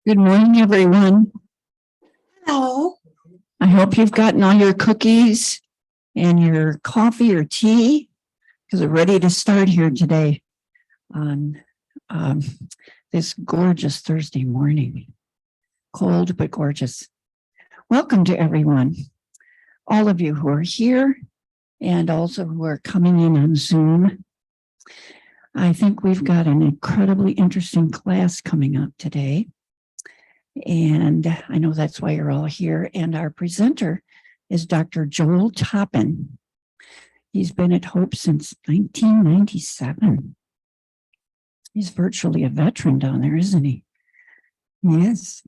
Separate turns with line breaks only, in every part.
Good morning, everyone.
Hello.
I hope you've gotten all your cookies and your coffee or tea because we're ready to start here today on this gorgeous Thursday morning. Cold but gorgeous. Welcome to everyone, all of you who are here and also who are coming in on Zoom. I think we've got an incredibly interesting class coming up today. And I know that's why you're all here. And our presenter is Dr. Joel Toppen. He's been at Hope since 1997. He's virtually a veteran down there, isn't he? Yes.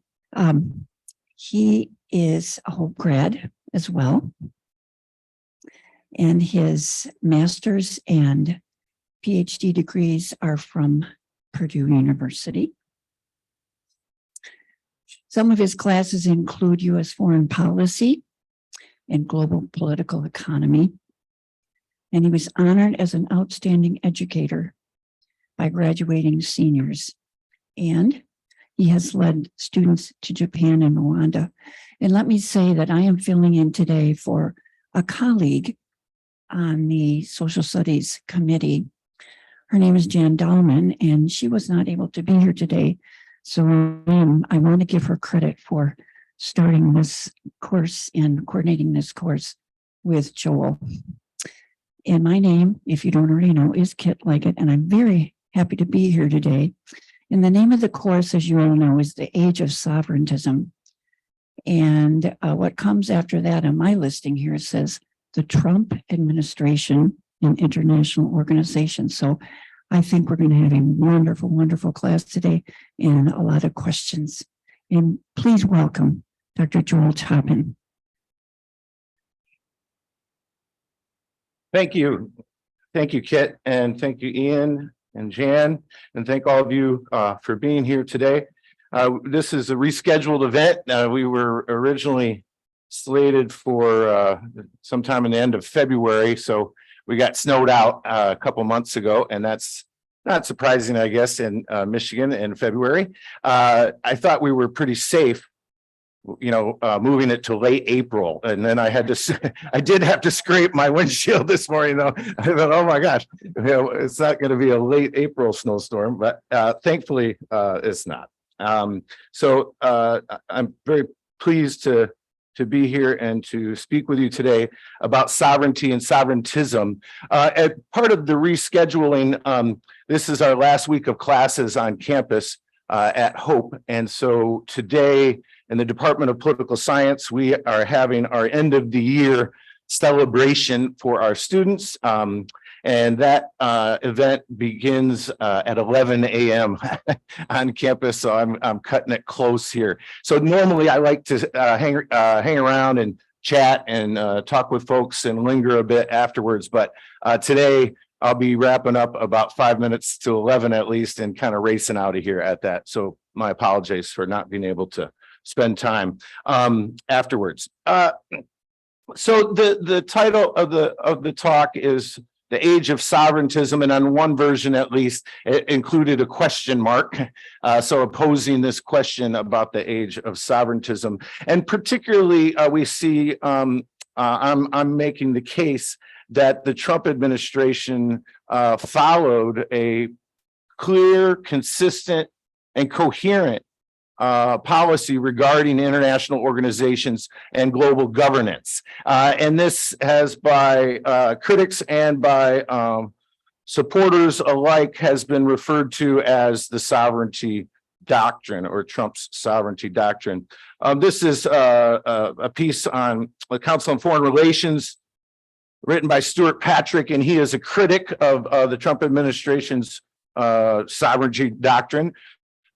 He is a Hope grad as well. And his master's and PhD degrees are from Purdue University. Some of his classes include U.S. foreign policy and global political economy. And he was honored as an outstanding educator by graduating seniors. And he has led students to Japan and Rwanda. And let me say that I am filling in today for a colleague on the Social Studies Committee. Her name is Jan Dahlman, and she was not able to be here today. So I want to give her credit for starting this course and coordinating this course with Joel. And my name, if you don't already know, is Kit Leggett, and I'm very happy to be here today. And the name of the course, as you all know, is the Age of Sovereigntism. And what comes after that on my listing here says the Trump administration and international organizations. So I think we're going to have a wonderful, wonderful class today and a lot of questions. And please welcome Dr. Joel Toppen.
Thank you. Thank you, Kit, and thank you, Ian and Jan, and thank all of you for being here today. This is a rescheduled event. We were originally slated for sometime in the end of February, so we got snowed out a couple months ago, and that's not surprising, I guess, in Michigan in February. I thought we were pretty safe, moving it to late April, and then I did have to scrape my windshield this morning, though. I thought, oh my gosh, it's not going to be a late April snowstorm, but thankfully it's not. So I'm very pleased to be here and to speak with you today about sovereignty and sovereigntism. As part of the rescheduling, this is our last week of classes on campus at Hope. And so today in the Department of Political Science, we are having our end of the year celebration for our students. And that event begins at 11 a.m. on campus, so I'm cutting it close here. So normally I like to hang around and chat and talk with folks and linger a bit afterwards, but today I'll be wrapping up about 5 minutes to 11 at least and kind of racing out of here at that. So my apologies for not being able to spend time afterwards. So the title of the talk is The Age of Sovereigntism, and on one version at least, it included a question mark. So posing this question about the age of sovereigntism. And particularly we see, I'm making the case that the Trump administration followed a clear, consistent, and coherent policy regarding international organizations and global governance. And this has by critics and by supporters alike has been referred to as the sovereignty doctrine or Trump's sovereignty doctrine. This is a piece on the Council on Foreign Relations written by Stuart Patrick, and he is a critic of the Trump administration's sovereignty doctrine.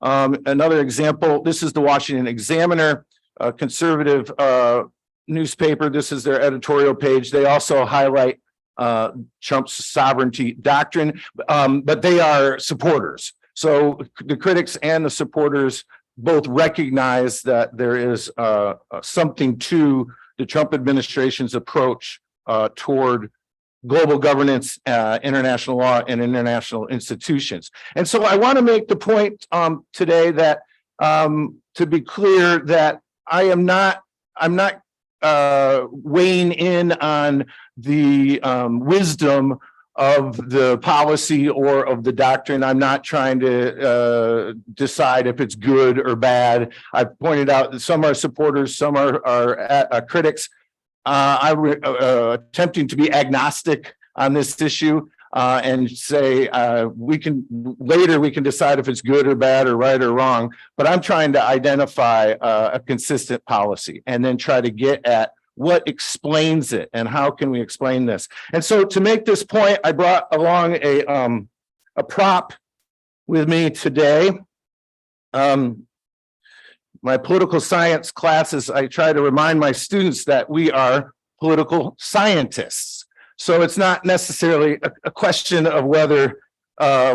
Another example, this is the Washington Examiner, a conservative newspaper. This is their editorial page. They also highlight Trump's sovereignty doctrine, but they are supporters. So the critics and the supporters both recognize that there is something to the Trump administration's approach toward global governance, international law, and international institutions. And so I want to make the point today that to be clear that I'm not weighing in on the wisdom of the policy or of the doctrine. I'm not trying to decide if it's good or bad. I've pointed out that some are supporters, some are critics. I'm attempting to be agnostic on this issue and say we can decide if it's good or bad or right or wrong. But I'm trying to identify a consistent policy and then try to get at what explains it and how can we explain this. And so to make this point, I brought along a prop with me today. My political science classes, I try to remind my students that we are political scientists. So it's not necessarily a question of whether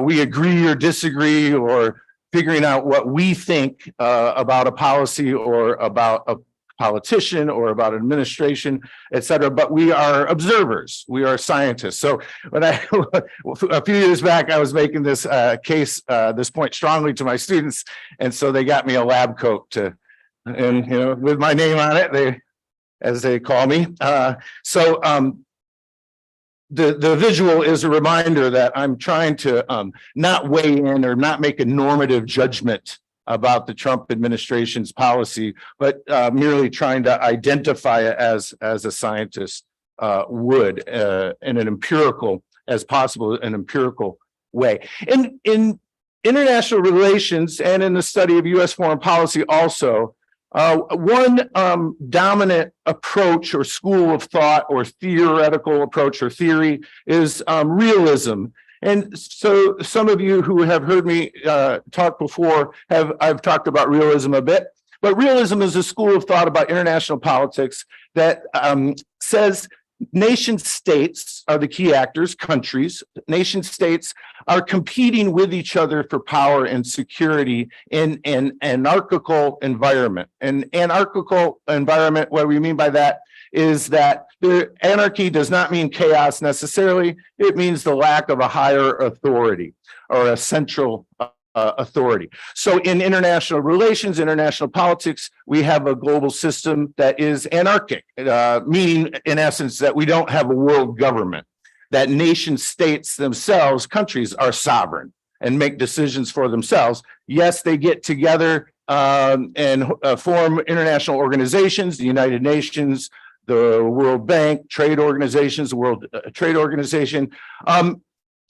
we agree or disagree or figuring out what we think about a policy or about a politician or about administration, et cetera, but we are observers, we are scientists. So when a few years back, I was making this case, this point strongly to my students, and so they got me a lab coat and with my name on it, as they call me. The visual is a reminder that I'm trying to not weigh in or not make a normative judgment about the Trump administration's policy, but merely trying to identify it as a scientist would in an empirical, as possible, an empirical way. In international relations and in the study of U.S. foreign policy also, one dominant approach or school of thought or theoretical approach or theory is realism. And so some of you who have heard me talk before I've talked about realism a bit, but realism is a school of thought about international politics that says nation states are the key actors, countries. Nation states are competing with each other for power and security in an anarchical environment. An anarchical environment, what we mean by that is that the anarchy does not mean chaos necessarily. It means the lack of a higher authority or a central authority. So in international relations, international politics, we have a global system that is anarchic, meaning in essence that we don't have a world government, that nation states themselves, countries, are sovereign and make decisions for themselves. Yes, they get together and form international organizations, the United Nations, the World Bank, trade organizations, the World Trade Organization,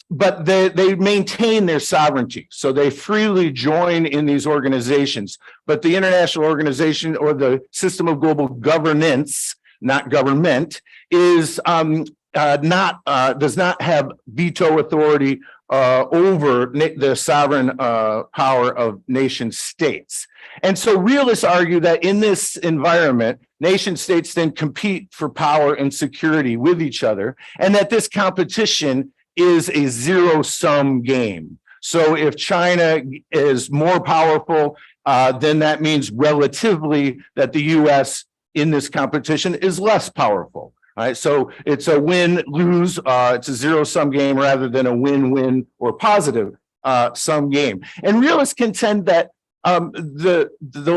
but they maintain their sovereignty. So they freely join in these organizations. But the international organization or the system of global governance, not government, is does not have veto authority over the sovereign power of nation states. And so realists argue that in this environment, nation states then compete for power and security with each other, and that this competition is a zero-sum game. So if China is more powerful, then that means relatively that the US in this competition is less powerful. Right, so it's a win-lose, it's a zero-sum game rather than a win-win or positive sum game. And realists contend that the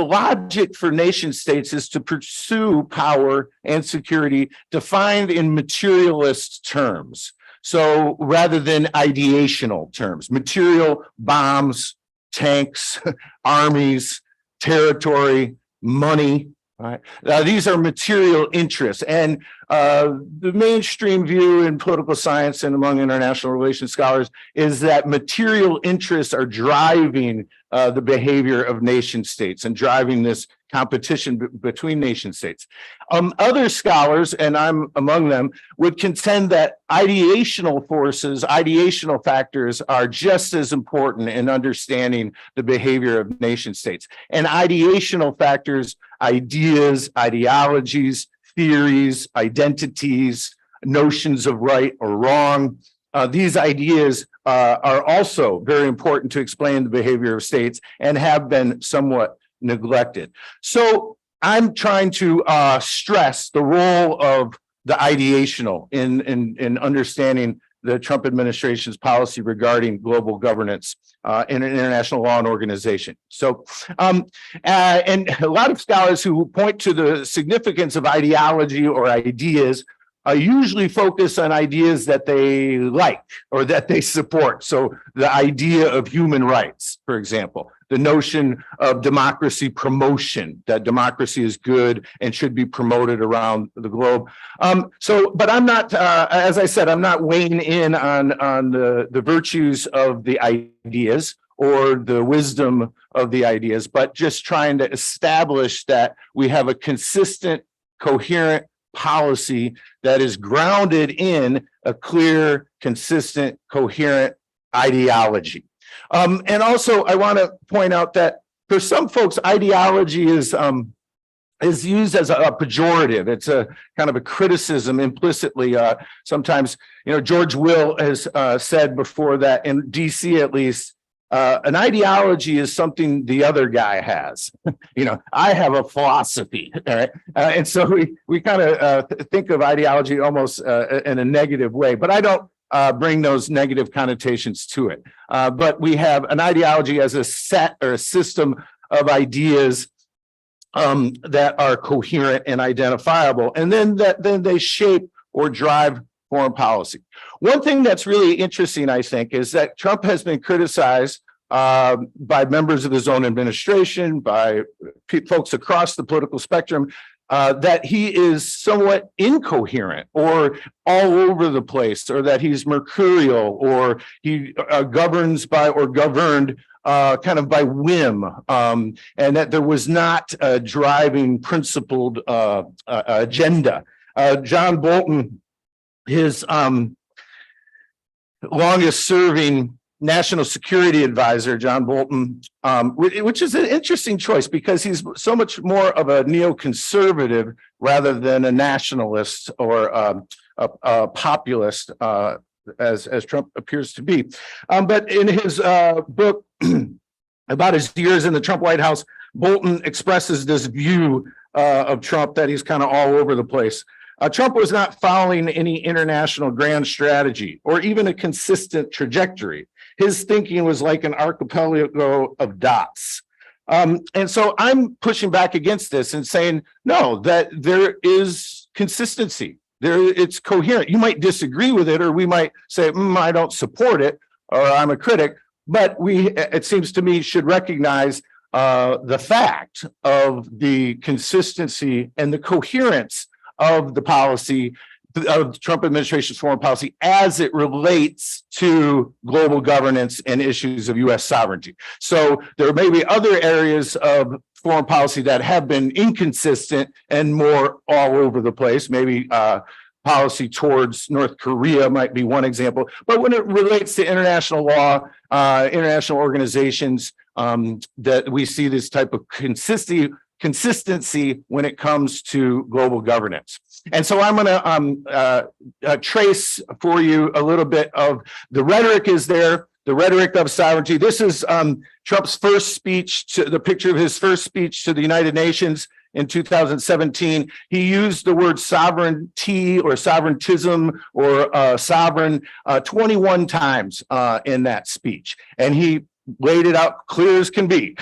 logic for nation states is to pursue power and security defined in materialist terms. So rather than ideational terms, material, bombs, tanks, armies, territory, money. Right. These are material interests, and the mainstream view in political science and among international relations scholars is that material interests are driving the behavior of nation states and driving this competition between nation states. Other scholars, and I'm among them, would contend that ideational forces, ideational factors are just as important in understanding the behavior of nation states. And ideational factors, ideas, ideologies, theories, identities, notions of right or wrong, these ideas are also very important to explain the behavior of states and have been somewhat neglected. So I'm trying to stress the role of the ideational in understanding the Trump administration's policy regarding global governance in an international law and organization. So, and a lot of scholars who point to the significance of ideology or ideas usually focus on ideas that they like or that they support. So the idea of human rights, for example, the notion of democracy promotion, that democracy is good and should be promoted around the globe. But I'm not, as I said, I'm not weighing in on the virtues of the ideas or the wisdom of the ideas, but just trying to establish that we have a consistent, coherent policy that is grounded in a clear, consistent, coherent ideology. And also, I want to point out that for some folks, ideology is used as a pejorative. It's a kind of a criticism implicitly. Sometimes, George Will has said before that in DC, at least, an ideology is something the other guy has. I have a philosophy, all right? And so we kind of think of ideology almost in a negative way, but I don't bring those negative connotations to it. But we have an ideology as a set or a system of ideas that are coherent and identifiable, and then they shape or drive foreign policy. One thing that's really interesting, I think, is that Trump has been criticized by members of his own administration, by folks across the political spectrum, that he is somewhat incoherent or all over the place, or that he's mercurial, or he governs by or governed kind of by whim, and that there was not a driving, principled agenda. John Bolton, his longest serving national security advisor, John Bolton, which is an interesting choice because he's so much more of a neoconservative rather than a nationalist or a populist, as Trump appears to be. But in his book about his years in the Trump White House, Bolton expresses this view of Trump that he's kind of all over the place. Trump was not following any international grand strategy or even a consistent trajectory. His thinking was like an archipelago of dots. And so I'm pushing back against this and saying, no, that there is consistency. It's coherent. You might disagree with it, or we might say, I don't support it, or I'm a critic, but it seems to me, should recognize the fact of the consistency and the coherence of the policy of the Trump administration's foreign policy as it relates to global governance and issues of U.S. sovereignty. So there may be other areas of foreign policy that have been inconsistent and more all over the place. Maybe policy towards North Korea might be one example. But when it relates to international law, international organizations, that we see this type of consistency when it comes to global governance. And so I'm going to trace for you a little bit of the rhetoric is there, the rhetoric of sovereignty. This is Trump's first speech, the picture of his first speech to the United Nations in 2017. He used the word sovereignty or sovereigntism or sovereign 21 times in that speech. And he laid it out clear as can be.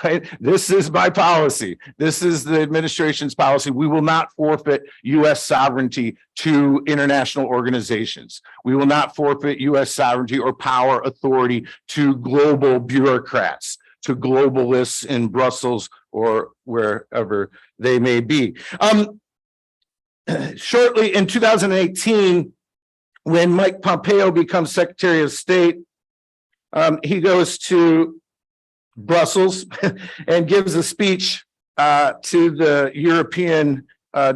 Right? This is my policy. This is the administration's policy. We will not forfeit U.S. sovereignty to international organizations. We will not forfeit U.S. sovereignty or power authority to global bureaucrats, to globalists in Brussels or wherever they may be. Shortly in 2018, when Mike Pompeo becomes Secretary of State, he goes to Brussels and gives a speech to the European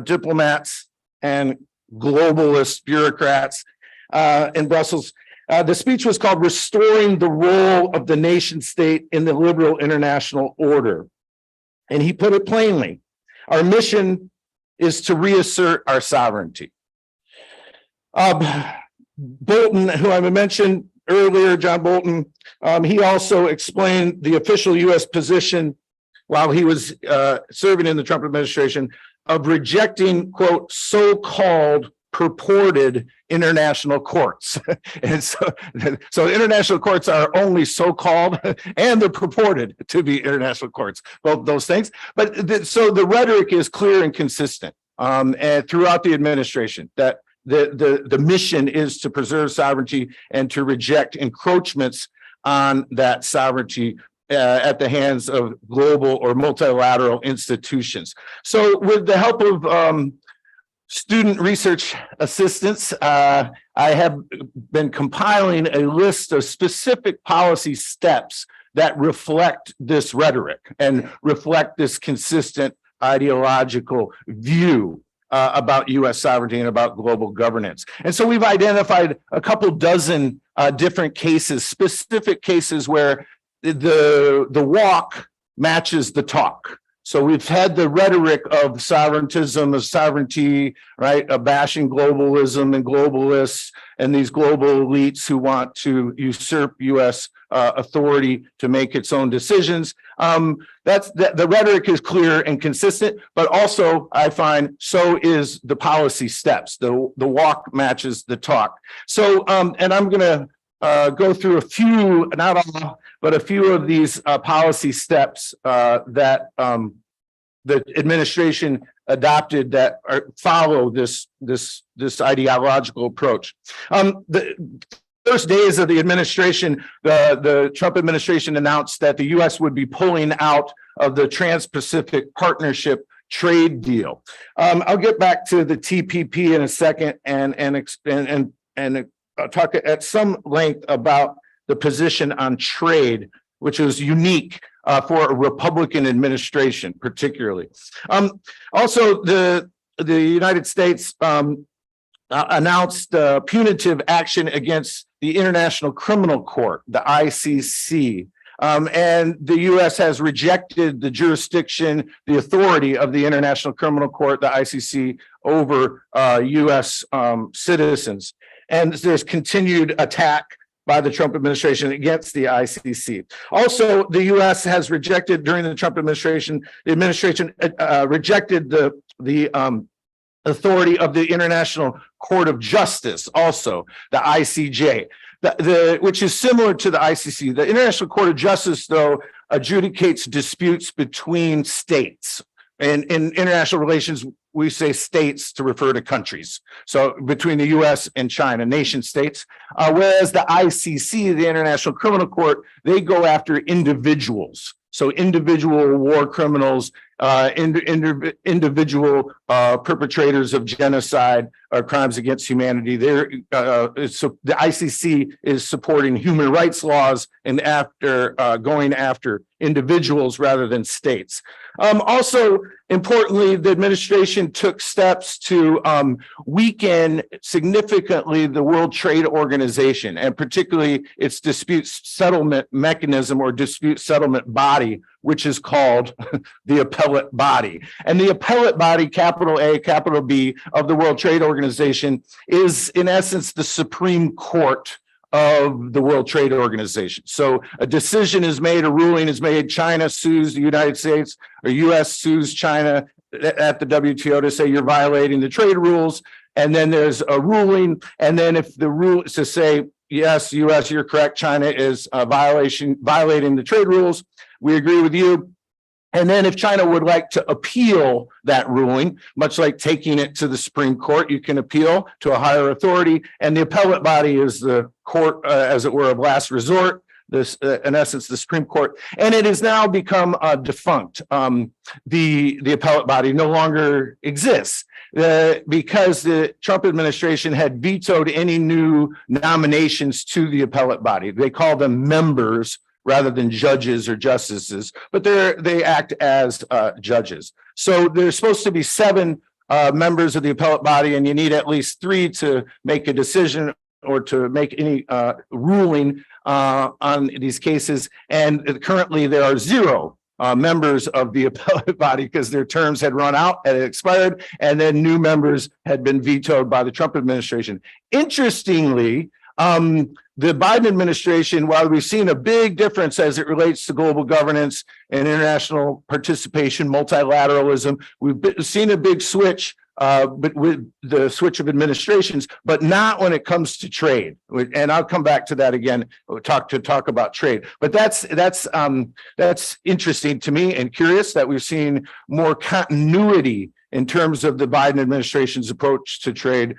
diplomats and globalist bureaucrats in Brussels. The speech was called "Restoring the Role of the Nation State in the Liberal International Order." And he put it plainly, our mission is to reassert our sovereignty. Bolton, who I mentioned earlier, John Bolton, he also explained the official U.S. position while he was serving in the Trump administration of rejecting, quote, so-called purported international courts. And so international courts are only so-called and they're purported to be international courts, both those things. But so the rhetoric is clear and consistent and throughout the administration that the mission is to preserve sovereignty and to reject encroachments on that sovereignty at the hands of global or multilateral institutions. So with the help of student research assistants, I have been compiling a list of specific policy steps that reflect this rhetoric and reflect this consistent ideological view about U.S. sovereignty and about global governance. And so we've identified a couple dozen different cases, specific cases where the walk matches the talk. So we've had the rhetoric of sovereigntism, of sovereignty, right, of bashing globalism and globalists and these global elites who want to usurp U.S. Authority to make its own decisions. The rhetoric is clear and consistent, but also I find so is the policy steps. The walk matches the talk. So, and I'm going to go through a few, not all, but a few of these policy steps that the administration adopted that follow this ideological approach. The first days of the administration, the Trump administration announced that the U.S. would be pulling out of the Trans-Pacific Partnership trade deal. I'll get back to the TPP in a second and talk at some length about the position on trade, which is unique for a Republican administration, particularly. Also, the United States announced punitive action against the International Criminal Court, the ICC. And the U.S. has rejected the jurisdiction, the authority of the International Criminal Court, the ICC, over U.S. citizens. And there's continued attack by the Trump administration against the ICC. Also, the U.S. has rejected during the Trump administration, the administration rejected the authority of the International Court of Justice, also the ICJ, which is similar to the ICC. The International Court of Justice, though, adjudicates disputes between states. And in international relations, we say states to refer to countries. So between the U.S. and China, nation states, whereas the ICC, the International Criminal Court, they go after individuals. So individual war criminals, individual perpetrators of genocide or crimes against humanity. So the ICC is supporting human rights laws and going after individuals rather than states. Also, importantly, the administration took steps to weaken significantly the World Trade Organization, and particularly its dispute settlement mechanism or dispute settlement body, which is called the appellate body. And the appellate body, capital A, capital B, of the World Trade Organization is, in essence, the Supreme Court of the World Trade Organization. So a decision is made, a ruling is made, China sues the United States, or US sues China at the WTO to say you're violating the trade rules, and then there's a ruling, and then if the rule is to say, yes, US, you're correct, China is violating the trade rules, we agree with you. And then if China would like to appeal that ruling, much like taking it to the Supreme Court, you can appeal to a higher authority. And the appellate body is the court, as it were, of last resort, this, in essence, the Supreme Court. And it has now become defunct. The appellate body no longer exists because the Trump administration had vetoed any new nominations to the appellate body. They call them members rather than judges or justices, but they act as judges. So there's supposed to be 7 members of the appellate body, and you need at least 3 to make a decision or to make any ruling on these cases. And currently there are 0 members of the appellate body because their terms had run out, had expired, and then new members had been vetoed by the Trump administration. Interestingly, the Biden administration, while we've seen a big difference as it relates to global governance and international participation, multilateralism, we've seen a big switch but with the switch of administrations, but not when it comes to trade. And I'll come back to that again, talk about trade. But that's interesting to me and curious that we've seen more continuity in terms of the Biden administration's approach to trade,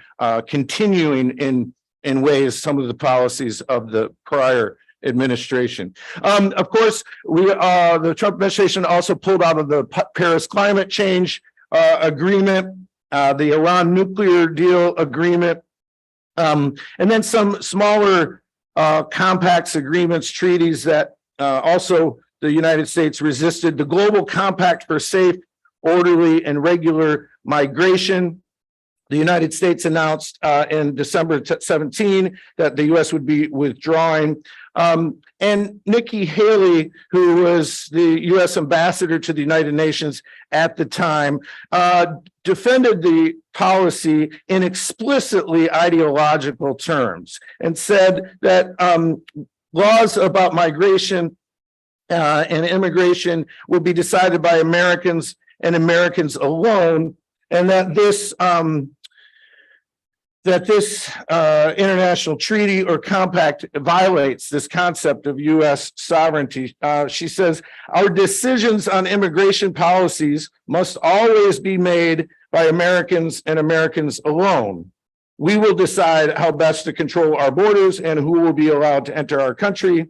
continuing in ways some of the policies of the prior administration. Of course, the Trump administration also pulled out of the Paris climate change agreement, the Iran nuclear deal agreement, and then some smaller compacts, agreements, treaties that also the United States resisted. The Global Compact for Safe, Orderly, and Regular Migration. The United States announced in December 17 that the U.S. would be withdrawing. And Nikki Haley, who was the U.S. ambassador to the United Nations at the time, defended the policy in explicitly ideological terms and said that laws about migration and immigration will be decided by Americans and Americans alone, and that this international treaty or compact violates this concept of U.S. sovereignty. She says, our decisions on immigration policies must always be made by Americans and Americans alone. We will decide how best to control our borders and who will be allowed to enter our country.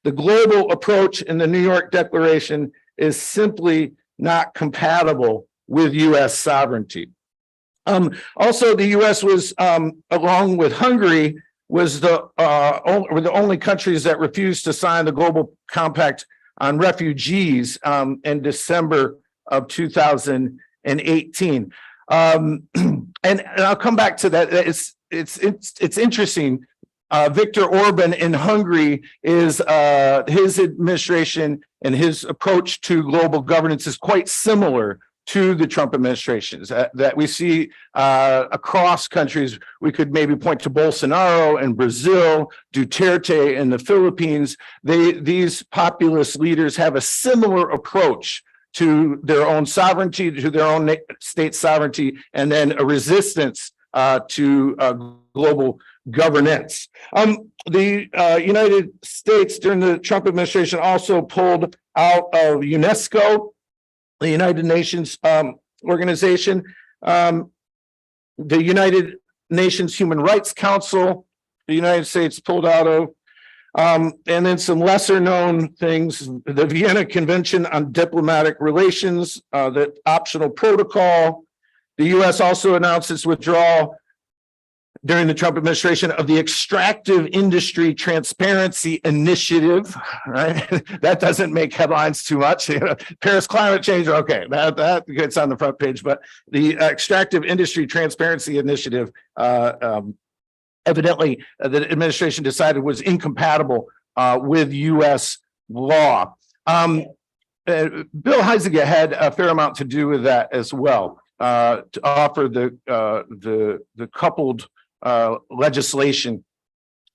The global approach in the New York Declaration is simply not compatible with U.S. sovereignty. Also, the U.S. was, along with Hungary, was were the only countries that refused to sign the Global Compact on Refugees in December of 2018. And I'll come back to that. It's interesting. Viktor Orban in Hungary is his administration and his approach to global governance is quite similar to the Trump administrations that we see across countries. We could maybe point to Bolsonaro in Brazil, Duterte in the Philippines. These populist leaders have a similar approach to their own sovereignty, to their own state sovereignty, and then a resistance to global governance. The United States during the Trump administration also pulled out of UNESCO, the United Nations organization, the United Nations Human Rights Council, the United States pulled out of, and then some lesser known things, the Vienna Convention on Diplomatic Relations, the optional protocol. The U.S. also announced its withdrawal during the Trump administration of the Extractive Industry Transparency Initiative, right? That doesn't make headlines too much. Paris climate change, okay, that gets on the front page, but the Extractive Industry Transparency Initiative, evidently the administration decided was incompatible with U.S. law. Bill Huizenga had a fair amount to do with that as well, to offer the coupled legislation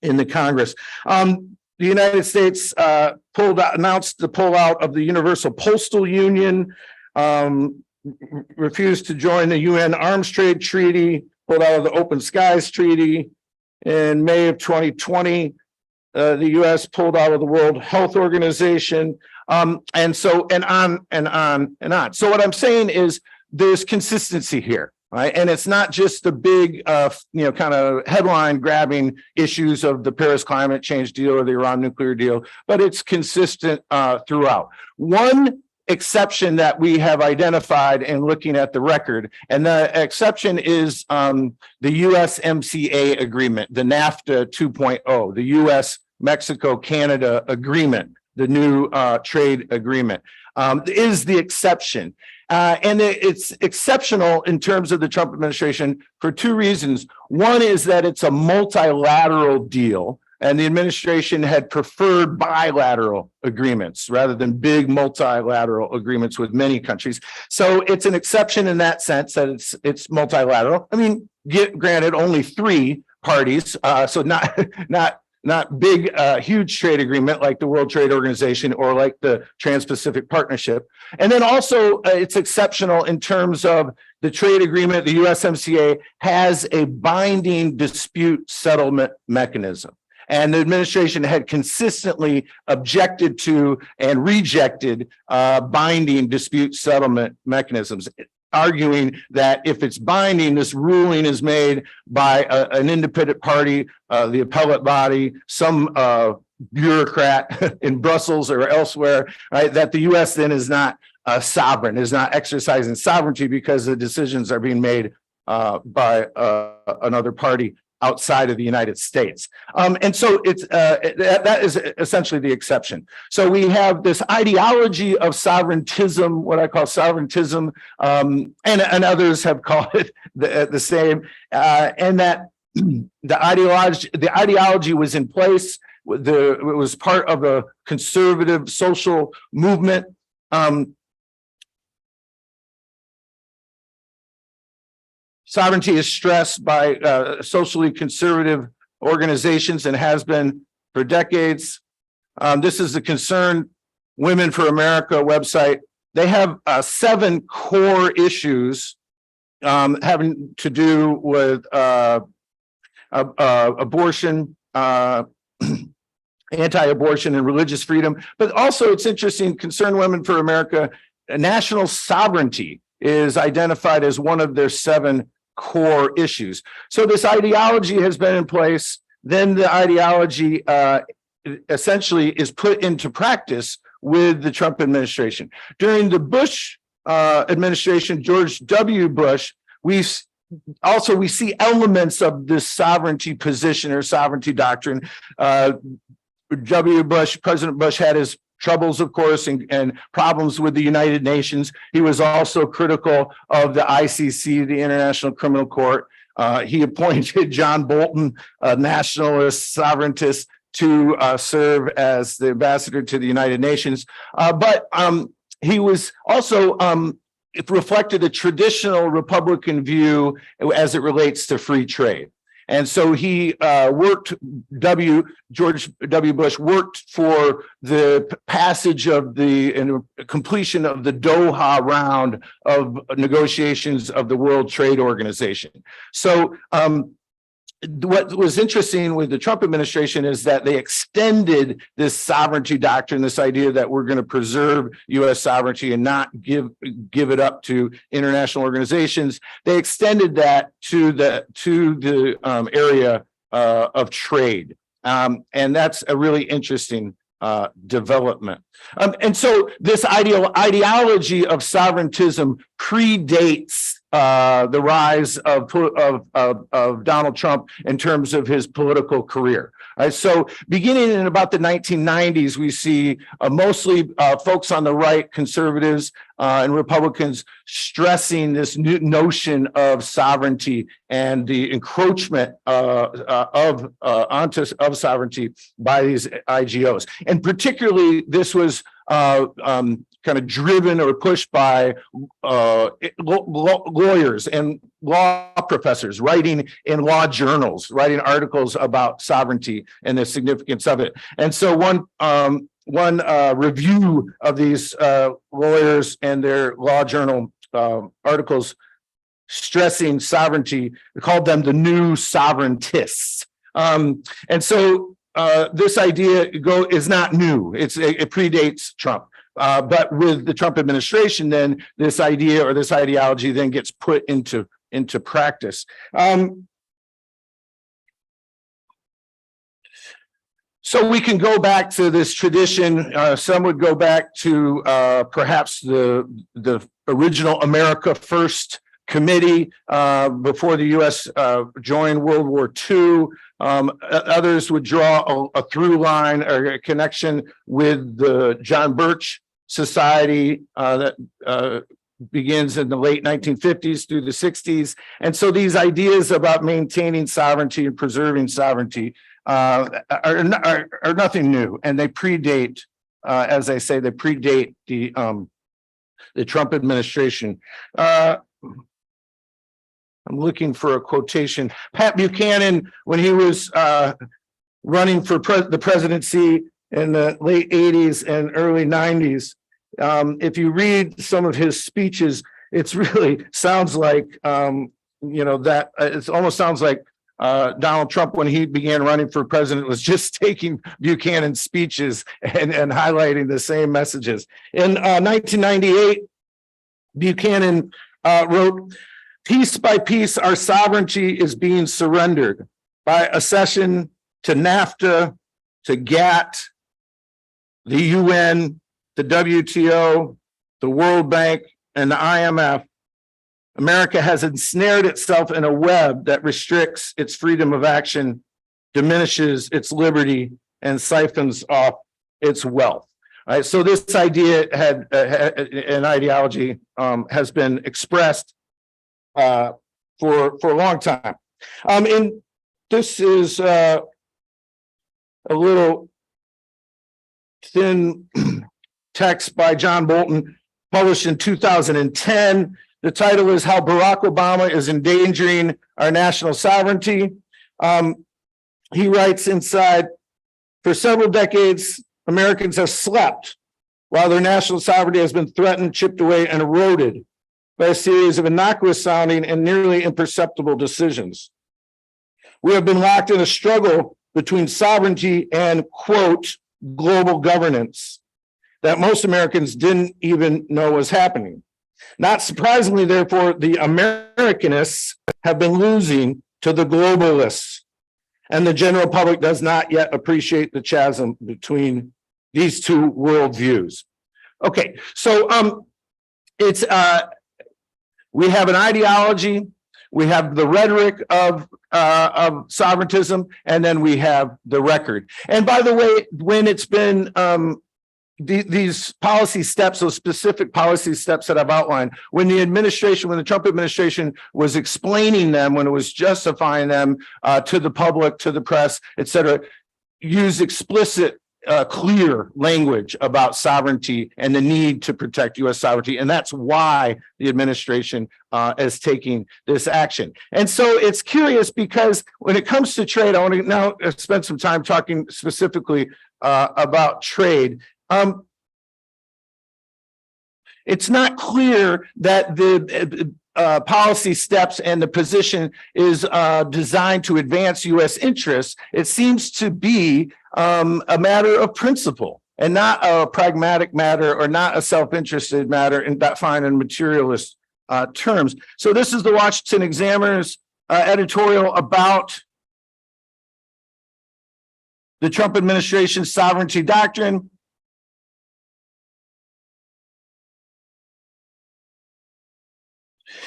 in the Congress. The United States announced the pullout of the Universal Postal Union, refused to join the UN Arms Trade Treaty, pulled out of the Open Skies Treaty. In May of 2020, the U.S. pulled out of the World Health Organization, and so on and on and on. So what I'm saying is there's consistency here. Right. And it's not just the big, kind of headline grabbing issues of the Paris climate change deal or the Iran nuclear deal, but it's consistent throughout. One exception that we have identified in looking at the record, and the exception is the USMCA agreement, the NAFTA 2.0, the US Mexico-Canada agreement, the new trade agreement, is the exception. And it's exceptional in terms of the Trump administration for two reasons. One is that it's a multilateral deal, and the administration had preferred bilateral agreements rather than big multilateral agreements with many countries. So it's an exception in that sense that it's multilateral. I mean, granted, only 3 parties, so not big, huge trade agreement like the World Trade Organization or like the Trans-Pacific Partnership. And then also it's exceptional in terms of the trade agreement, the USMCA, has a binding dispute settlement mechanism. And the administration had consistently objected to and rejected binding dispute settlement mechanisms, arguing that if it's binding, this ruling is made by an independent party, the appellate body, some bureaucrat in Brussels or elsewhere, right? That the U.S. then is not sovereign, is not exercising sovereignty because the decisions are being made by another party outside of the United States. And so it's that is essentially the exception. So we have this ideology of sovereigntism, what I call sovereigntism, and others have called it the same, and that the ideology was in place. It was part of a conservative social movement. Sovereignty is stressed by socially conservative organizations and has been for decades. This is the Concerned Women for America website. They have 7 core issues having to do with abortion, anti-abortion and religious freedom. But also it's interesting, Concerned Women for America, national sovereignty is identified as one of their 7 core issues. So this ideology has been in place. Then the ideology essentially is put into practice with the Trump administration. During the Bush administration, George W. Bush, we see elements of this sovereignty position or sovereignty doctrine. President Bush had his troubles, of course, and problems with the United Nations. He was also critical of the ICC, the International Criminal Court. He appointed John Bolton, a nationalist sovereigntist, to serve as the ambassador to the United Nations. But he was also it reflected a traditional Republican view as it relates to free trade. And so he George W. Bush worked for the passage of and completion of the Doha round of negotiations of the World Trade Organization. So what was interesting with the Trump administration is that they extended this sovereignty doctrine, this idea that we're going to preserve U.S. sovereignty and not give it up to international organizations. They extended that to the area of trade, and that's a really interesting development. And so this ideology of sovereigntism predates the rise of Donald Trump in terms of his political career. All right, so beginning in about the 1990s, we see mostly folks on the right, conservatives and Republicans, stressing this new notion of sovereignty and the encroachment of sovereignty by these IGOs. And particularly, this was kind of driven or pushed by lawyers and law professors writing in law journals, writing articles about sovereignty and the significance of it. And so one review of these lawyers and their law journal articles stressing sovereignty, they called them the new sovereigntists. And so this idea is not new. It predates Trump. But with the Trump administration, then this idea or this ideology then gets put into practice. So we can go back to this tradition. Some would go back to perhaps the original America First Committee before the U.S. joined World War II. Others would draw a through line or a connection with the John Birch Society that begins in the late 1950s through the 60s. And so these ideas about maintaining sovereignty and preserving sovereignty are nothing new, and they predate, as I say, they predate the Trump administration. I'm looking for a quotation. Pat Buchanan, when he was running for the presidency in the late 80s and early 90s, if you read some of his speeches, it's really sounds like, that it almost sounds like Donald Trump, when he began running for president, was just taking Buchanan's speeches and highlighting the same messages. In 1998, Buchanan wrote, "Piece by piece, our sovereignty is being surrendered by accession to NAFTA, to GATT, the UN, the WTO, the World Bank, and the IMF. America has ensnared itself in a web that restricts its freedom of action, diminishes its liberty, and siphons off its wealth." All right, so this idea had an ideology has been expressed for a long time. And this is a little thin text by John Bolton, published in 2010. The title is "How Barack Obama is Endangering Our National Sovereignty." He writes inside, "For several decades, Americans have slept while their national sovereignty has been threatened, chipped away, and eroded by a series of innocuous sounding and nearly imperceptible decisions. We have been locked in a struggle between sovereignty and, quote, global governance that most Americans didn't even know was happening. Not surprisingly, therefore, the Americanists have been losing to the globalists, and the general public does not yet appreciate the chasm between these two worldviews." Okay, so it's we have an ideology, we have the rhetoric of sovereigntism, and then we have the record. And by the way, when it's been these policy steps, those specific policy steps that I've outlined, when the Trump administration was explaining them, when it was justifying them to the public, to the press, et cetera, use explicit, clear language about sovereignty and the need to protect U.S. sovereignty. And that's why the administration is taking this action. And so it's curious because when it comes to trade, I want to now spend some time talking specifically about trade. It's not clear that the policy steps and the position is designed to advance U.S. interests. It seems to be a matter of principle and not a pragmatic matter or not a self-interested matter and defined in materialist terms. So this is the Washington Examiner's editorial about the Trump administration's sovereignty doctrine.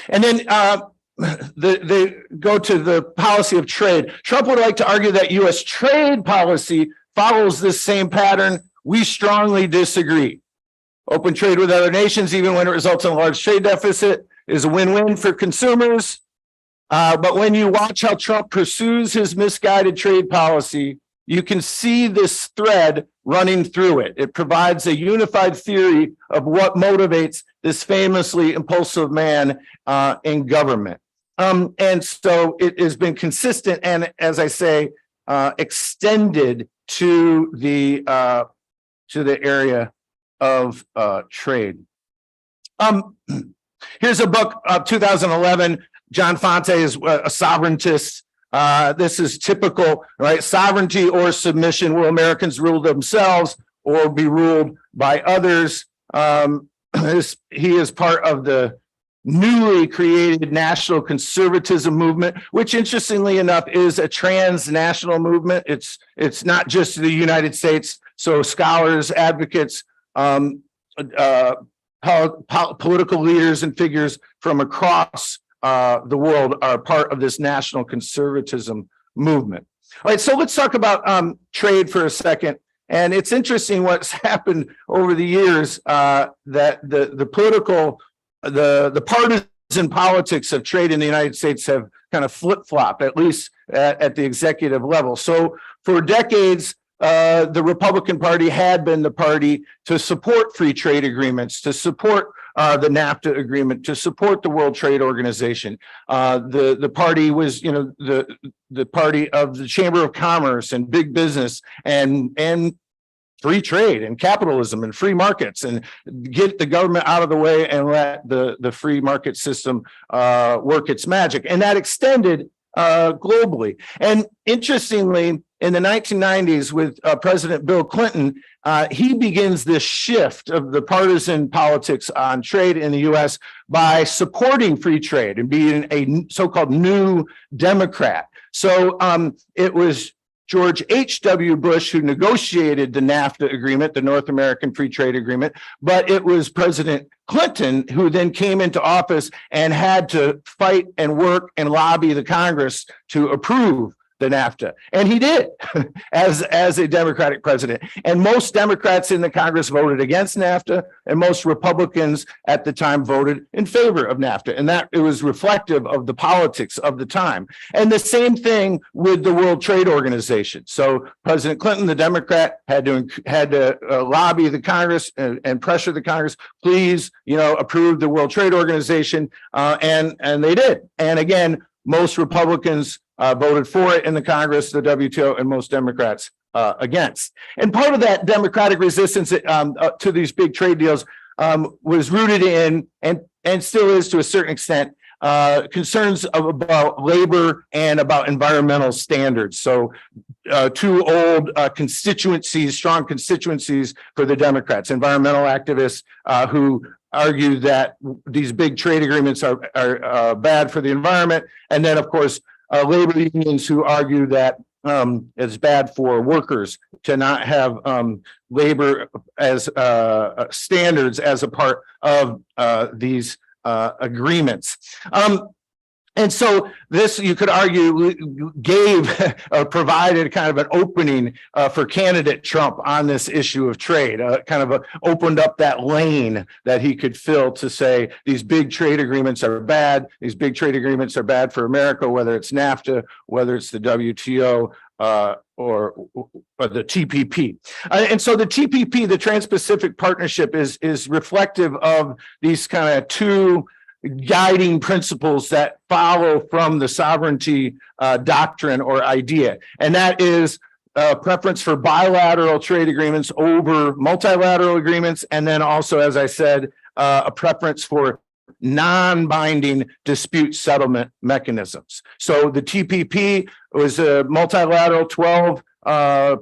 And then they go to the policy of trade. Trump would like to argue that U.S. trade policy follows this same pattern. We strongly disagree. Open trade with other nations, even when it results in a large trade deficit, is a win-win for consumers. But when you watch how Trump pursues his misguided trade policy, you can see this thread running through it. It provides a unified theory of what motivates this famously impulsive man in government. And so it has been consistent and, as I say, extended to the area of trade. Here's a book of 2011. John Fonte is a sovereigntist. This is typical, right? Sovereignty or submission. Will Americans rule themselves or be ruled by others? He is part of the newly created national conservatism movement, which interestingly enough is a transnational movement. It's not just the United States. So scholars, advocates, political leaders and figures from across the world are part of this national conservatism movement. All right, so let's talk about trade for a second. And it's interesting what's happened over the years that the partisan politics of trade in the United States have kind of flip-flopped, at least at the executive level. So for decades, the Republican Party had been the party to support free trade agreements, to support the NAFTA agreement, to support the World Trade Organization. The party was, the party of the Chamber of Commerce and big business, and free trade and capitalism and free markets and get the government out of the way and let the free market system work its magic. And that extended globally. And interestingly, in the 1990s with President Bill Clinton, he begins this shift of the partisan politics on trade in the U.S. by supporting free trade and being a so-called new Democrat. So it was George H.W. Bush who negotiated the NAFTA agreement, the North American Free Trade Agreement, but it was President Clinton who then came into office and had to fight and work and lobby the Congress to approve the NAFTA. And he did as a Democratic president. And most Democrats in the Congress voted against NAFTA, and most Republicans at the time voted in favor of NAFTA. And that it was reflective of the politics of the time. And the same thing with the World Trade Organization. So President Clinton, the Democrat, had to lobby the Congress and pressure the Congress, please, approve the World Trade Organization. And they did. And again, most Republicans voted for it in the Congress, the WTO, and most Democrats against. And part of that Democratic resistance to these big trade deals was rooted in, and still is to a certain extent, concerns about labor and about environmental standards. So two old constituencies, strong constituencies for the Democrats, environmental activists who argue that these big trade agreements are bad for the environment. And then, of course, labor unions who argue that it's bad for workers to not have labor as standards as a part of these agreements. And so this, you could argue, gave or provided kind of an opening for candidate Trump on this issue of trade, opened up that lane that he could fill to say these big trade agreements are bad. These big trade agreements are bad for America, whether it's NAFTA, whether it's the WTO, or the TPP. And so the TPP, the Trans-Pacific Partnership, is reflective of these kind of two guiding principles that follow from the sovereignty doctrine or idea. And that is a preference for bilateral trade agreements over multilateral agreements. And then also, as I said, a preference for non-binding dispute settlement mechanisms. So the TPP was a multilateral 12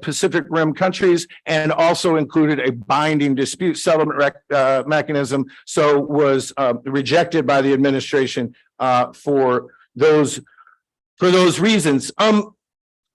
Pacific Rim countries, and also included a binding dispute settlement mechanism. So was rejected by the administration for those reasons.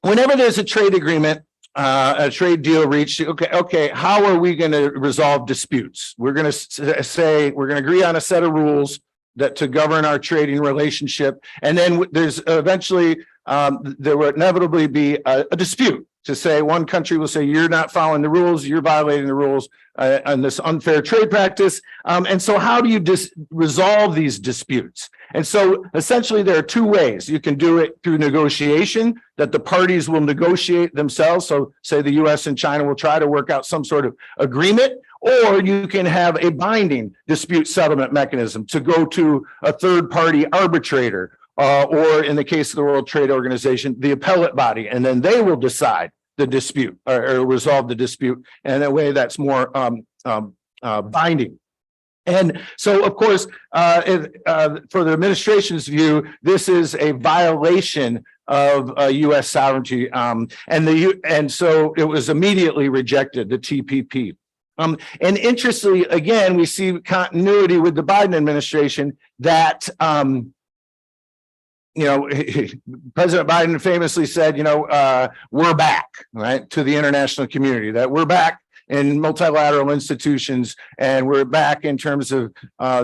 Whenever there's a trade agreement, a trade deal reached, okay, how are we going to resolve disputes? We're going to say we're going to agree on a set of rules that to govern our trading relationship, and then there's eventually there will inevitably be a dispute. To say one country will say, you're not following the rules, you're violating the rules on this unfair trade practice. And so how do you resolve these disputes? And so essentially there are two ways. You can do it through negotiation, that the parties will negotiate themselves. So say the US and China will try to work out some sort of agreement, or you can have a binding dispute settlement mechanism to go to a third party arbitrator, or in the case of the World Trade Organization, the appellate body, and then they will decide the dispute or resolve the dispute in a way that's more binding. And so, of course, for the administration's view, this is a violation of U.S. sovereignty, and so it was immediately rejected, the TPP. And interestingly, again, we see continuity with the Biden administration that President Biden famously said, we're back, right, to the international community, that we're back in multilateral institutions, and we're back in terms of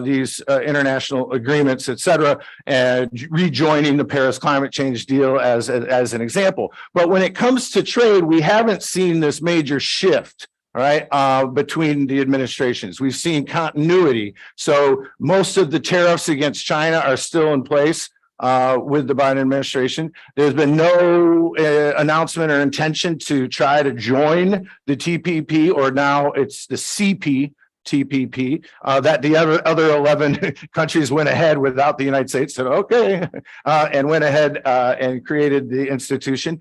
these international agreements, et cetera, and rejoining the Paris climate change deal as an example. But when it comes to trade, we haven't seen this major shift, right, between the administrations. We've seen continuity. So most of the tariffs against China are still in place with the Biden administration. There's been no announcement or intention to try to join the TPP, or now it's the CP, TPP, that the other 11 countries went ahead without the United States, said, okay, and went ahead and created the institution.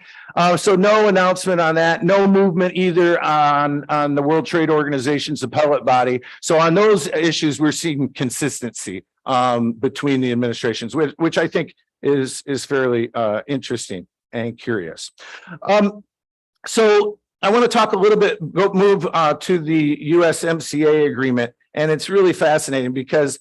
So no announcement on that, no movement either on the World Trade Organization's appellate body. So on those issues, we're seeing consistency between the administrations, which I think is fairly interesting and curious. So I want to talk a little bit, move to the USMCA agreement, and it's really fascinating because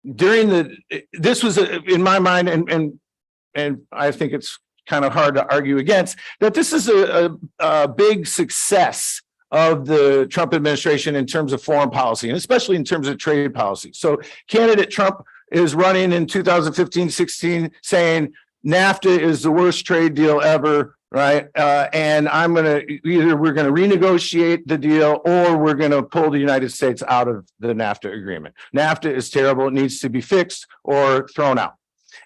this was in my mind, and I think it's kind of hard to argue against, that this is a big success of the Trump administration in terms of foreign policy, and especially in terms of trade policy. So candidate Trump is running in 2015-16 saying NAFTA is the worst trade deal ever, right? And we're going to renegotiate the deal, or we're going to pull the United States out of the NAFTA agreement. NAFTA is terrible. It needs to be fixed or thrown out.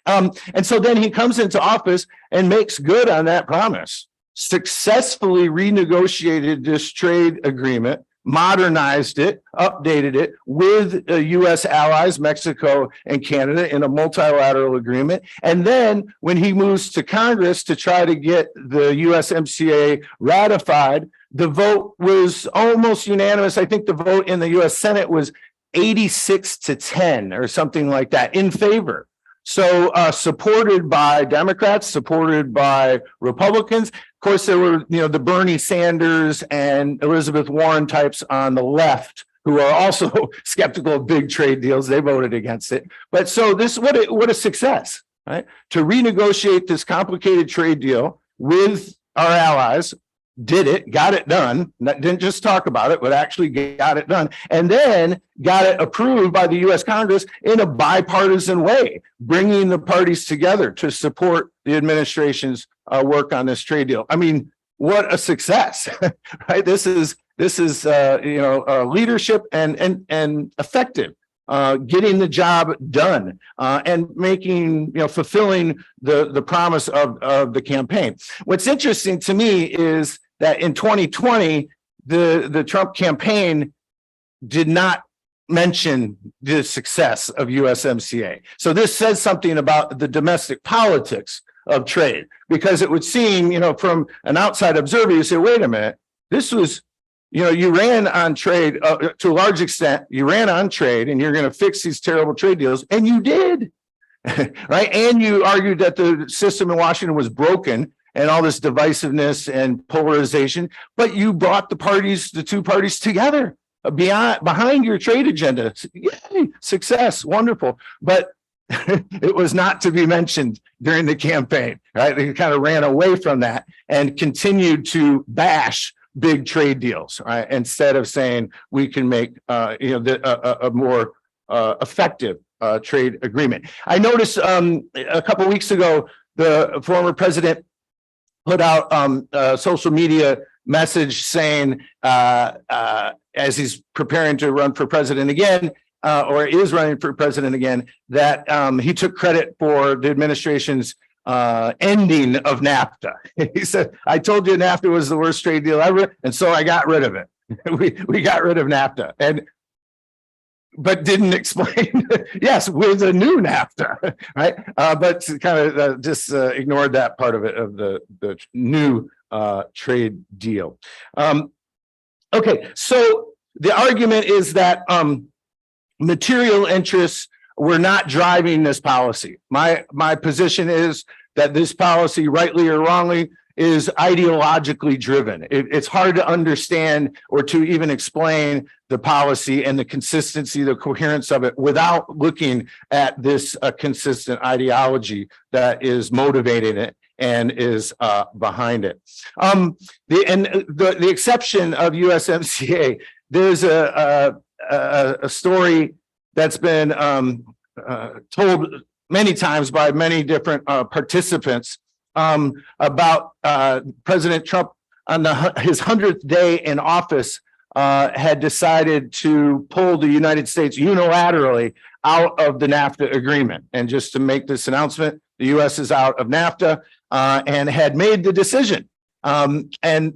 And so then he comes into office and makes good on that promise, successfully renegotiated this trade agreement, modernized it, updated it with U.S. allies, Mexico and Canada, in a multilateral agreement. And then when he moves to Congress to try to get the USMCA ratified, the vote was almost unanimous. I think the vote in the U.S. Senate was 86-10 or something like that in favor. So supported by Democrats, supported by Republicans. Of course, there were, the Bernie Sanders and Elizabeth Warren types on the left who are also skeptical of big trade deals. They voted against it. But so this, what a success, right? To renegotiate this complicated trade deal with our allies, did it, got it done, didn't just talk about it, but actually got it done, and then got it approved by the U.S. Congress in a bipartisan way, bringing the parties together to support the administration's work on this trade deal. I mean, what a success, right? This is leadership and effective. Getting the job done and making, fulfilling the promise of the campaign. What's interesting to me is that in 2020, the Trump campaign did not mention the success of USMCA. So this says something about the domestic politics of trade, because it would seem, from an outside observer, you say, wait a minute, this was, you ran on trade to a large extent. You ran on trade, and you're going to fix these terrible trade deals, and you did, right? And you argued that the system in Washington was broken, and all this divisiveness and polarization. But you brought the two parties together behind your trade agenda. Yay, success, wonderful. But it was not to be mentioned during the campaign, right? They kind of ran away from that and continued to bash big trade deals, right? Instead of saying we can make a more effective trade agreement. I noticed a couple of weeks ago, the former president put out a social media message saying, as he's preparing to run for president again, or is running for president again, that he took credit for the administration's ending of NAFTA. He said, I told you NAFTA was the worst trade deal ever, and so I got rid of it. we got rid of NAFTA, but didn't explain, yes, with a new NAFTA, right? But kind of just ignored that part of it, of the new trade deal. Okay, so the argument is that material interests were not driving this policy. My position is that this policy, rightly or wrongly, is ideologically driven. It's hard to understand or to even explain the policy and the consistency, the coherence of it without looking at this consistent ideology that is motivating it and is behind it. The exception of USMCA, there's a story that's been told many times by many different participants about President Trump on his 100th day in office had decided to pull the United States unilaterally out of the NAFTA agreement. And just to make this announcement, the U.S. is out of NAFTA and had made the decision. And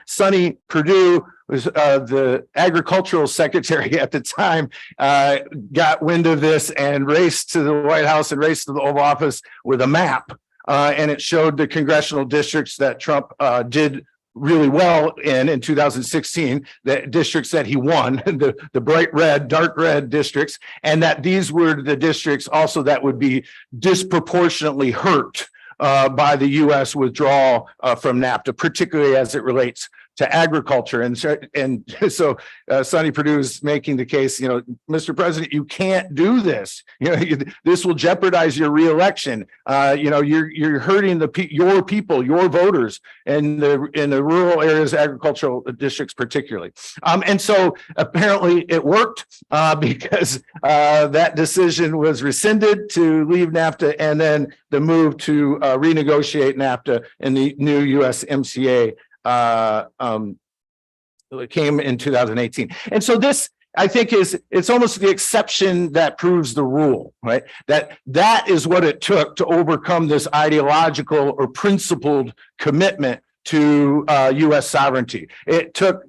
Sonny Perdue was the agricultural secretary at the time, got wind of this and raced to the White House and raced to the Oval Office with a map. And it showed the congressional districts that Trump did really well in 2016, the districts that he won, the bright red, dark red districts, and that these were the districts also that would be disproportionately hurt by the U.S. withdrawal from NAFTA, particularly as it relates to agriculture. And so Sonny Perdue is making the case, Mr. President, you can't do this. This will jeopardize your reelection. You're hurting your people, your voters, in the rural areas, agricultural districts particularly. And so apparently it worked because that decision was rescinded to leave NAFTA, and then the move to renegotiate NAFTA in the new USMCA came in 2018. And so this, I think, it's almost the exception that proves the rule, right? That is what it took to overcome this ideological or principled commitment to U.S. sovereignty. It took,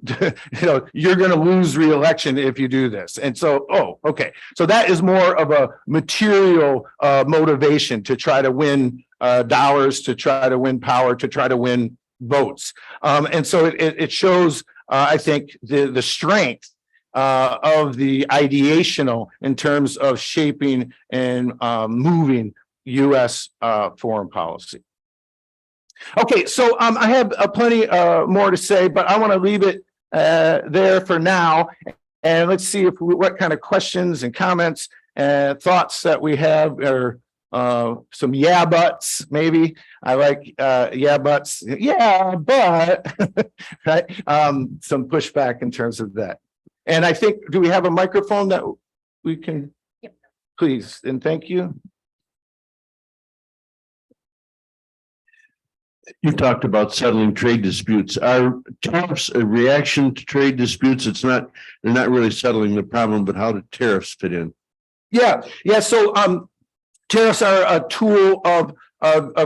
you're going to lose re-election if you do this. And so, okay. So that is more of a material motivation to try to win dollars, to try to win power, to try to win votes. And so it shows, I think, the strength of the ideational in terms of shaping and moving U.S. foreign policy. Okay, so I have plenty more to say, but I want to leave it there for now. And let's see what kind of questions and comments and thoughts that we have, or some yeah buts, maybe. I like yeah buts. Yeah, but right. Some pushback in terms of that. And I think, do we have a microphone that we can? Yep. Please and thank you.
You talked about settling trade disputes. Are tariffs a reaction to trade disputes? They're not really settling the problem, but how do tariffs fit in?
Yeah. So tariffs are a tool of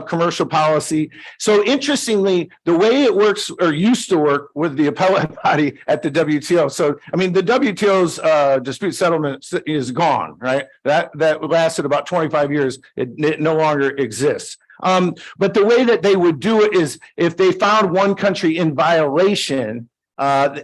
commercial policy. So interestingly, the way it works, or used to work, with the appellate body at the WTO. So, I mean, the WTO's dispute settlement is gone, right? That lasted about 25 years. It no longer exists. But the way that they would do it is, if they found one country in violation, I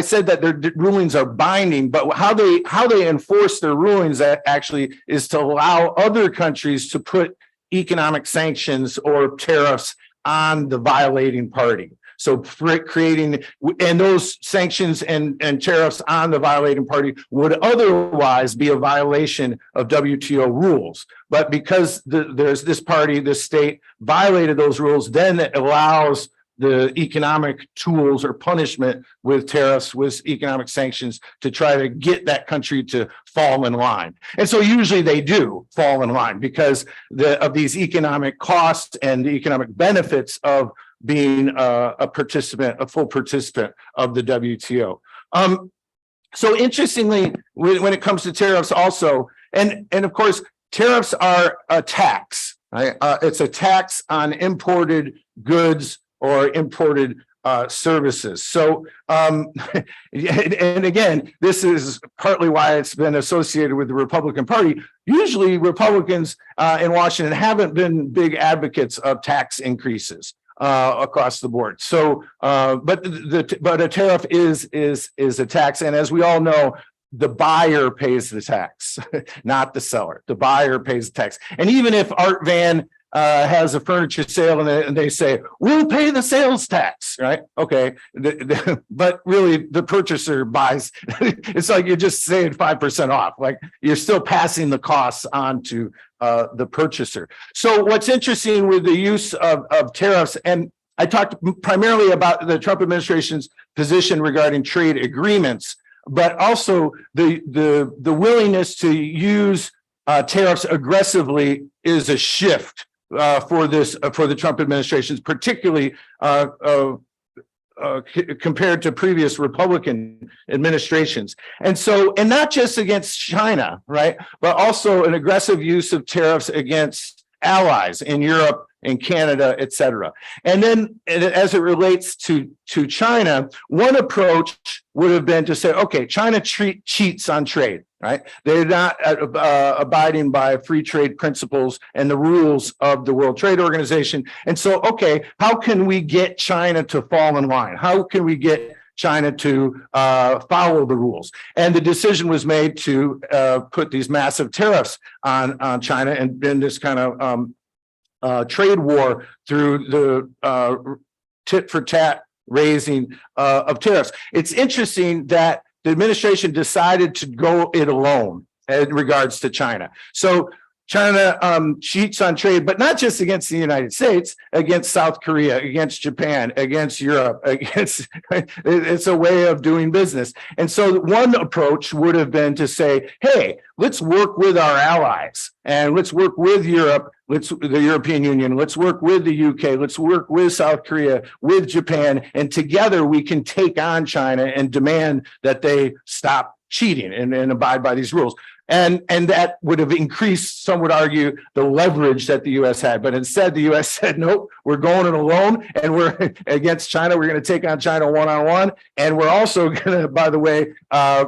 said that their rulings are binding, but how they enforce their rulings actually is to allow other countries to put economic sanctions or tariffs on the violating party. So creating, and those sanctions and tariffs on the violating party would otherwise be a violation of WTO rules. But because there's this party, this state violated those rules, then it allows the economic tools or punishment with tariffs, with economic sanctions, to try to get that country to fall in line. And so usually they do fall in line because of these economic costs and the economic benefits of being a full participant of the WTO. So interestingly, when it comes to tariffs also, and of course, tariffs are a tax, right? It's a tax on imported goods or imported services. So, and again, this is partly why it's been associated with the Republican Party. Usually Republicans in Washington haven't been big advocates of tax increases across the board. So, but a tariff is a tax. And as we all know, the buyer pays the tax, not the seller. The buyer pays the tax. And even if Art Van has a furniture sale and they say, we'll pay the sales tax, right? Okay. But really the purchaser buys. It's like you're just saying 5% off. Like you're still passing the costs on to the purchaser. So what's interesting with the use of tariffs, and I talked primarily about the Trump administration's position regarding trade agreements, but also the willingness to use tariffs aggressively is a shift for the Trump administrations, particularly compared to previous Republican administrations. And not just against China, right, but also an aggressive use of tariffs against allies in Europe, in Canada, et cetera. And then as it relates to China, one approach would have been to say, okay, China cheats on trade, right? They're not abiding by free trade principles and the rules of the World Trade Organization. And so, okay, how can we get China to fall in line? How can we get China to follow the rules? And the decision was made to put these massive tariffs on China and then this kind of trade war through the tit for tat raising of tariffs. It's interesting that the administration decided to go it alone in regards to China. So China cheats on trade, but not just against the United States, against South Korea, against Japan, against Europe, it's a way of doing business. And so one approach would have been to say, hey, let's work with our allies and let's work with Europe, the European Union, let's work with the UK, let's work with South Korea, with Japan, and together we can take on China and demand that they stop cheating and abide by these rules. And that would have increased, some would argue, the leverage that the U.S. had. But instead, the U.S. said, nope, we're going it alone and we're against China. We're going to take on China one-on-one. And we're also going to, by the way,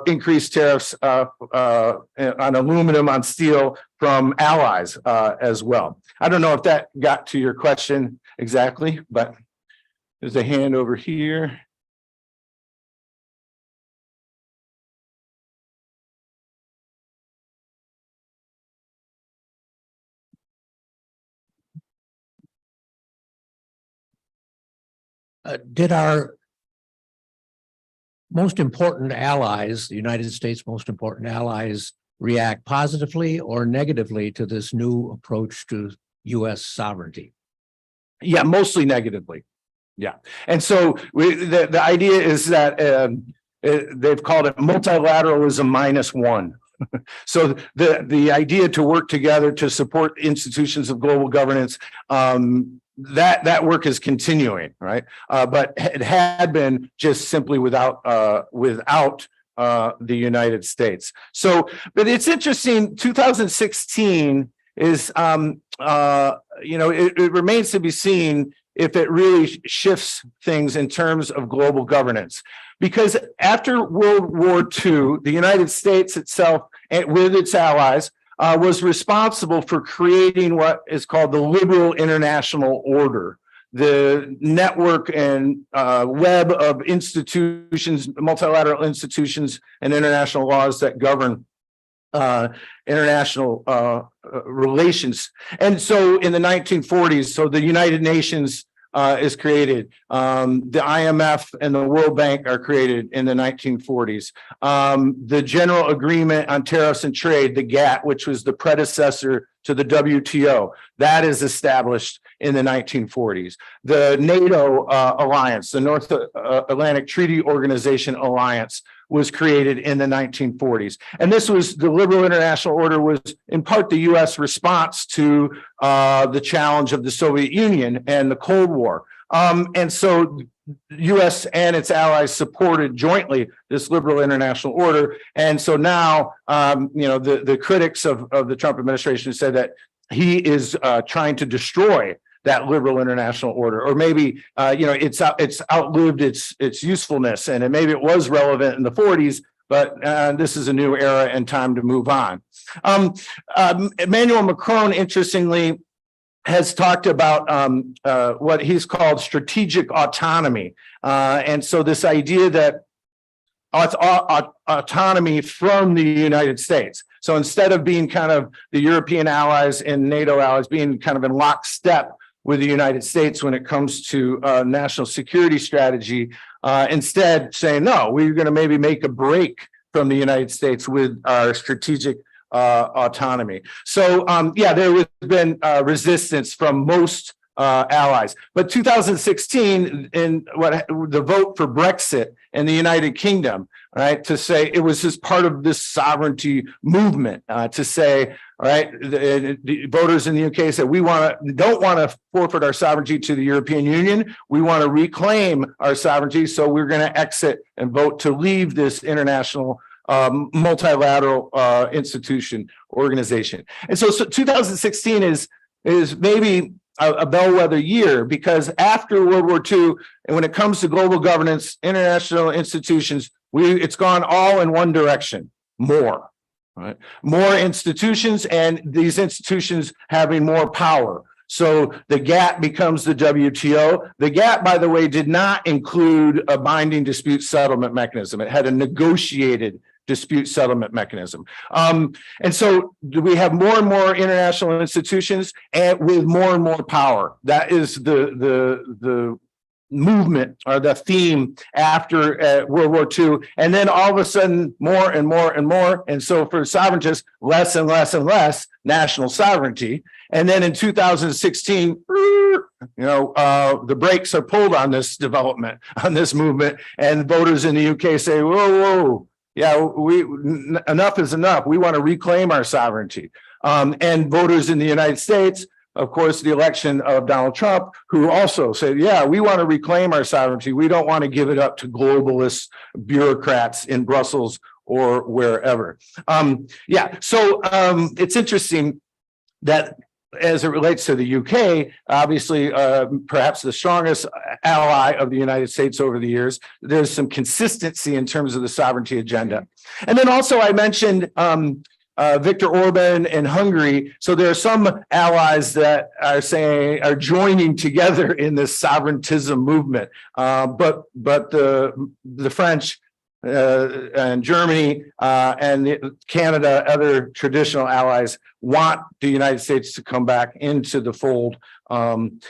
increase tariffs on aluminum, on steel from allies as well. I don't know if that got to your question exactly, but there's a hand over here.
Did our most important allies, the United States' most important allies, react positively or negatively to this new approach to U.S. sovereignty?
Yeah, mostly negatively. Yeah. And so the idea is that they've called it multilateralism -1. So the idea to work together to support institutions of global governance, that work is continuing, right? But it had been just simply without the United States. So, but it's interesting. 2016 is, it remains to be seen if it really shifts things in terms of global governance. Because after World War II, the United States itself, with its allies, was responsible for creating what is called the liberal international order, the network and web of institutions, multilateral institutions and international laws that govern international relations. And so in the 1940s, so the United Nations is created. The IMF and the World Bank are created in the 1940s. The General Agreement on Tariffs and Trade, the GATT, which was the predecessor to the WTO, that is established in the 1940s. The NATO alliance, the North Atlantic Treaty Organization alliance, was created in the 1940s. And this was, the liberal international order was in part the US response to the challenge of the Soviet Union and the Cold War. And so the US and its allies supported jointly this liberal international order. And so now, the critics of the Trump administration said that he is trying to destroy that liberal international order, or maybe it's outlived its usefulness, and maybe it was relevant in the 40s, but this is a new era and time to move on. Emmanuel Macron, interestingly, has talked about what he's called strategic autonomy, and so this idea that autonomy from the United States. So instead of being kind of the European allies and NATO allies being kind of in lockstep with the United States when it comes to national security strategy, instead saying, no, we're going to maybe make a break from the United States with our strategic autonomy. So, there has been resistance from most allies. But 2016, in the vote for Brexit in the United Kingdom, right, to say it was just part of this sovereignty movement, to say, right, the voters in the UK said we don't want to forfeit our sovereignty to the European Union. We want to reclaim our sovereignty, so we're going to exit and vote to leave this international multilateral organization. And so 2016 is is maybe a bellwether year, because after World War II, and when it comes to global governance, international institutions, it's gone all in one direction, more, right? More institutions, and these institutions having more power. So the GATT becomes the WTO. The GATT, by the way, did not include a binding dispute settlement mechanism. It had a negotiated dispute settlement mechanism. And so we have more and more international institutions and with more and more power. That is the movement or the theme after World War II. And then all of a sudden, more and more and more. And so for sovereigntists, less and less and less national sovereignty. And then in 2016, the brakes are pulled on this development, on this movement. And voters in the UK say, whoa, yeah, enough is enough. We want to reclaim our sovereignty. And voters in the United States, of course, the election of Donald Trump, who also said, yeah, we want to reclaim our sovereignty. We don't want to give it up to globalist bureaucrats in Brussels or wherever. So it's interesting that as it relates to the UK, obviously, perhaps the strongest ally of the United States over the years, there's some consistency in terms of the sovereignty agenda. And then also I mentioned Viktor Orban in Hungary. So there are some allies that are joining together in this sovereigntism movement. But the French and Germany and Canada, other traditional allies, want the United States to come back into the fold. The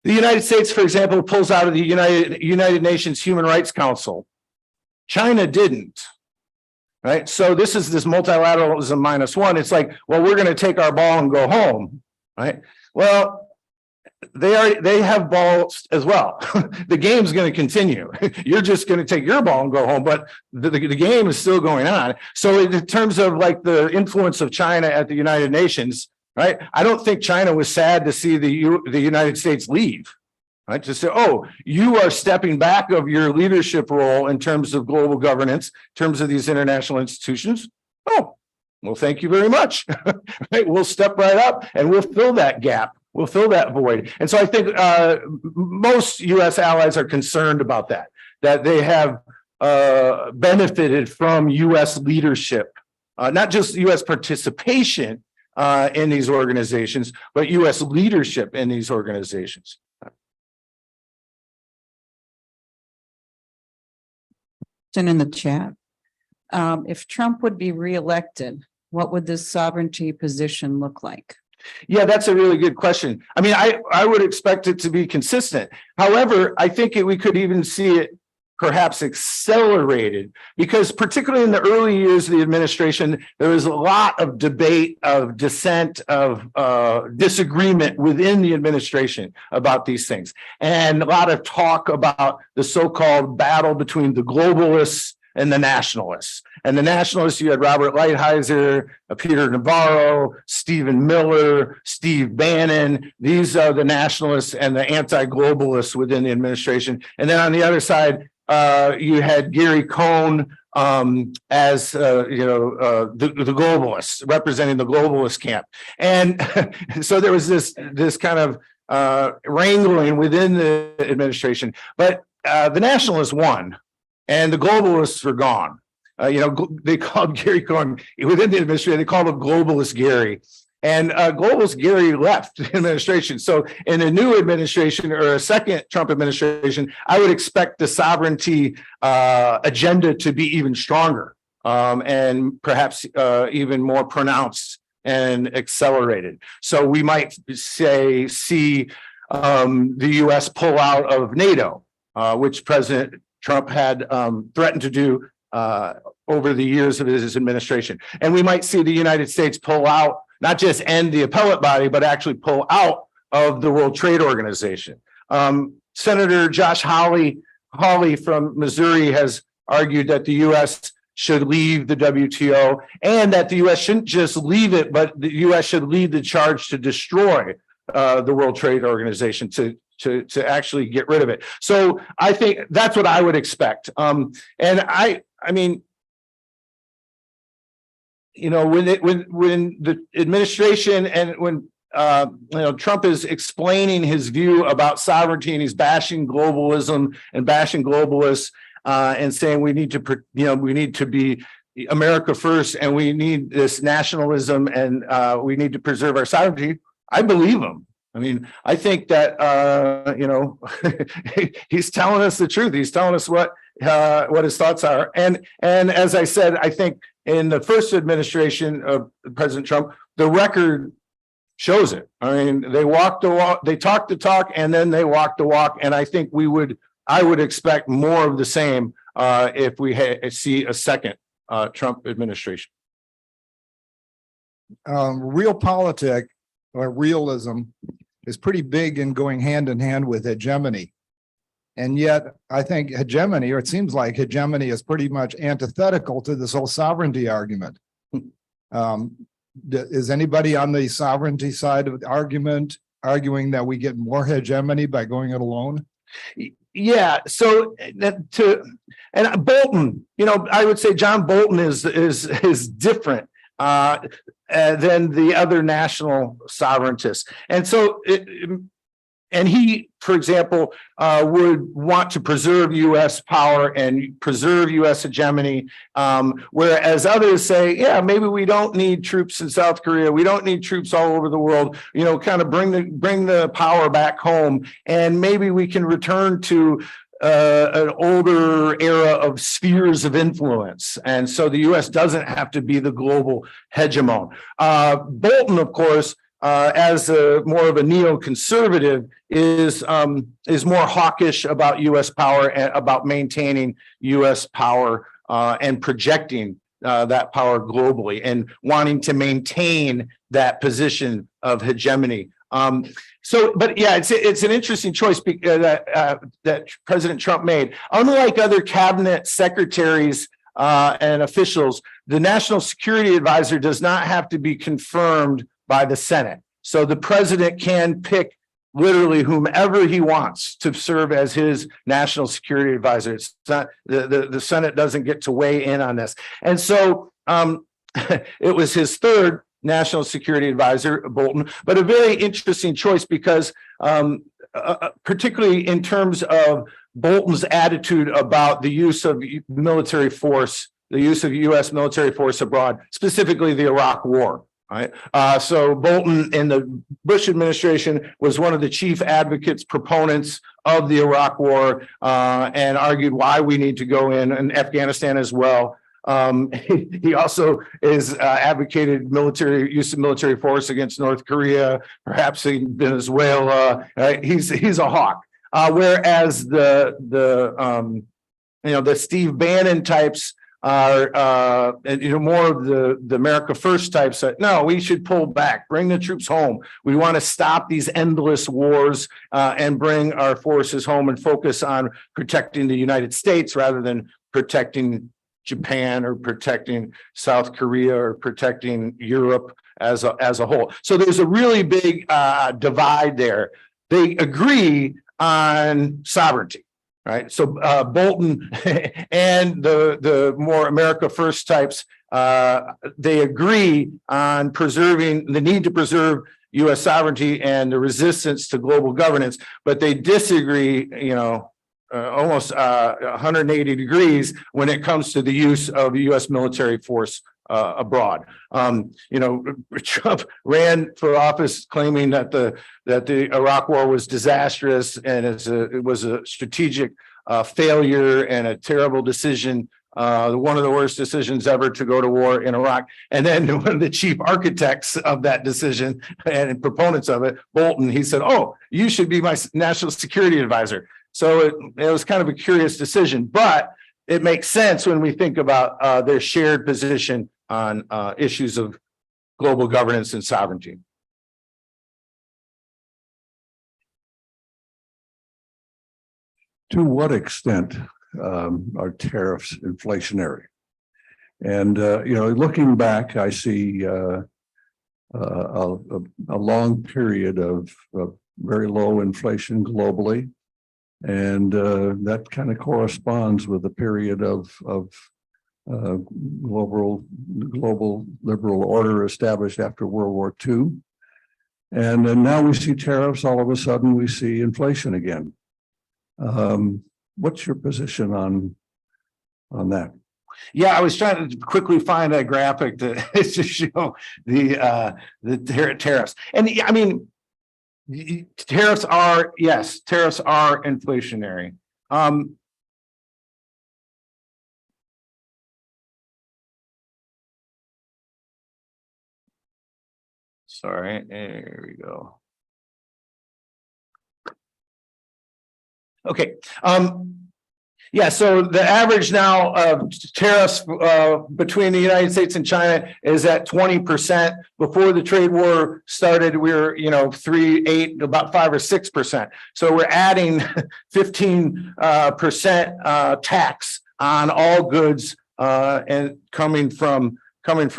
United States, for example, pulls out of the United Nations Human Rights Council. China didn't. Right. So this multilateralism -1. It's like, well, we're going to take our ball and go home. Right. Well, they have balls as well. The game's going to continue. You're just going to take your ball and go home, but the game is still going on. So in terms of like the influence of China at the United Nations, right? I don't think China was sad to see the United States leave. Right, to say, oh, you are stepping back of your leadership role in terms of global governance, in terms of these international institutions. Oh, well, thank you very much. Right, we'll step right up and we'll fill that gap. We'll fill that void. And so I think most U.S. allies are concerned about that they have benefited from U.S. leadership, not just U.S. participation in these organizations, but U.S. leadership in these organizations.
In the chat. If Trump would be reelected, what would this sovereignty position look like?
Yeah, that's a really good question. I mean, I would expect it to be consistent. However, I think we could even see it perhaps accelerated, because particularly in the early years of the administration, there was a lot of debate, of dissent, of disagreement within the administration about these things, and a lot of talk about the so-called battle between the globalists and the nationalists. And the nationalists, you had Robert Lighthizer, Peter Navarro, Stephen Miller, Steve Bannon. These are the nationalists and the anti-globalists within the administration. And then on the other side, you had Gary Cohn as the globalists, representing the globalist camp. And so there was this kind of wrangling within the administration. But the nationalists won, and the globalists are gone. They called Gary Cohn within the administration, they called him Globalist Gary. And globalist Gary left the administration. So in a new administration or a second Trump administration, I would expect the sovereignty agenda to be even stronger and perhaps even more pronounced and accelerated. So we might see the U.S. pull out of NATO, which President Trump had threatened to do over the years of his administration. And we might see the United States pull out, not just end the appellate body, but actually pull out of the World Trade Organization. Senator Josh Hawley from Missouri has argued that the U.S. should leave the WTO, and that the U.S. shouldn't just leave it, but the U.S. should lead the charge to destroy the World Trade Organization, to actually get rid of it. So I think that's what I would expect. And I mean, when the administration and when Trump is explaining his view about sovereignty and he's bashing globalism and bashing globalists and saying we need to be America first and we need this nationalism and we need to preserve our sovereignty. I believe him. I mean, I think that he's telling us the truth. He's telling us what his thoughts are. And as I said, I think in the first administration of President Trump, the record shows it. I mean, they walked the walk, they talked the talk, and then they walked the walk. And I think I would expect more of the same if we see a second Trump administration.
Realpolitik or realism is pretty big in going hand in hand with hegemony. And yet I think hegemony, or it seems like hegemony, is pretty much antithetical to this whole sovereignty argument. Is anybody on the sovereignty side of the argument arguing that we get more hegemony by going it alone?
Yeah. So and Bolton, I would say John Bolton is different than the other national sovereigntists. And so and he, for example, would want to preserve U.S. power and preserve U.S. hegemony, whereas others say, yeah, maybe we don't need troops in South Korea. We don't need troops all over the world, kind of bring the power back home. And maybe we can return to an older era of spheres of influence. And so the U.S. doesn't have to be the global hegemon. Bolton, of course, as more of a neoconservative, is more hawkish about U.S. power and about maintaining U.S. power and projecting that power globally and wanting to maintain that position of hegemony. But yeah, it's an interesting choice that President Trump made. Unlike other cabinet secretaries and officials, the National Security Advisor does not have to be confirmed by the Senate. So the president can pick literally whomever he wants to serve as his national security advisor. It's not the Senate doesn't get to weigh in on this. And so it was his third national security advisor, Bolton, but a very interesting choice because particularly in terms of Bolton's attitude about the use of military force, the use of U.S. military force abroad, specifically the Iraq War. Right. So Bolton in the Bush administration was one of the chief advocates, proponents of the Iraq War, and argued why we need to go in and Afghanistan as well. He also is advocated use of military force against North Korea, perhaps in Venezuela. He's a hawk. Whereas the Steve Bannon types are more of the America First types that no, we should pull back, bring the troops home. We want to stop these endless wars and bring our forces home and focus on protecting the United States rather than protecting Japan or protecting South Korea or protecting Europe as a whole. So there's a really big divide there. They agree on sovereignty. Right. So Bolton and the more America First types, they agree on preserving the need to preserve U.S. sovereignty and the resistance to global governance, but they disagree, almost 180 degrees when it comes to the use of U.S. military force abroad. Trump ran for office claiming that the Iraq War was disastrous and it was a strategic failure and a terrible decision, one of the worst decisions ever to go to war in Iraq. And then one of the chief architects of that decision and proponents of it, Bolton, he said, "Oh, you should be my national security advisor." So it was kind of a curious decision, but it makes sense when we think about their shared position on issues of global governance and sovereignty.
To what extent are tariffs inflationary? And looking back, I see a long period of very low inflation globally, and that kind of corresponds with a period of global liberal order established after World War II. And then now we see tariffs, all of a sudden we see inflation again. What's your position on that?
Yeah, I was trying to quickly find a graphic to to show the tariffs. And I mean, tariffs are inflationary. Sorry, there we go. Okay. Yeah, so the average now of tariffs between the United States and China is at 20%. Before the trade war started, we were, 3, 8, about 5 or 6%. So we're adding 15% tax on all goods and coming from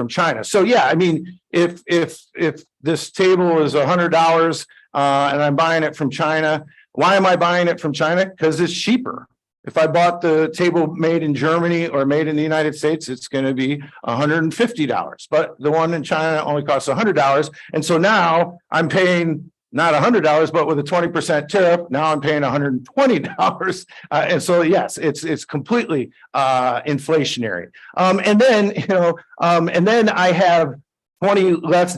China. So yeah, I mean, if this table is $100 and I'm buying it from China, why am I buying it from China? Because it's cheaper. If I bought the table made in Germany or made in the United States, it's going to be $150. But the one in China only costs $100. And so now I'm paying not $100, but with a 20% tariff, now I'm paying $120. And so, yes, it's completely inflationary. And then I have $20 less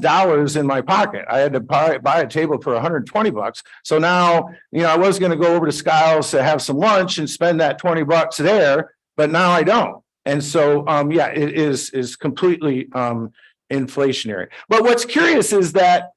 in my pocket. I had to buy a table for $120. So now, I was going to go over to Skiles to have some lunch and spend that $20 there, but now I don't. And so, yeah, it is completely inflationary. But what's curious is that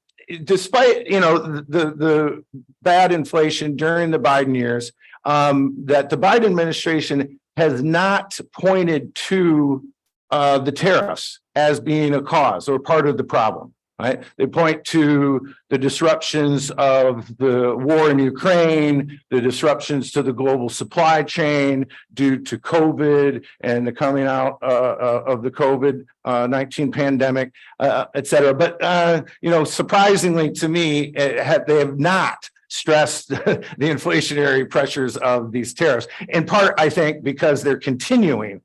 despite, the bad inflation during the Biden years, that the Biden administration has not pointed to the tariffs as being a cause or part of the problem, right? They point to the disruptions of the war in Ukraine, the disruptions to the global supply chain due to COVID and the coming out of the COVID-19 pandemic, et cetera. But, surprisingly to me, they have not stressed the inflationary pressures of these tariffs, in part, I think, because they're continuing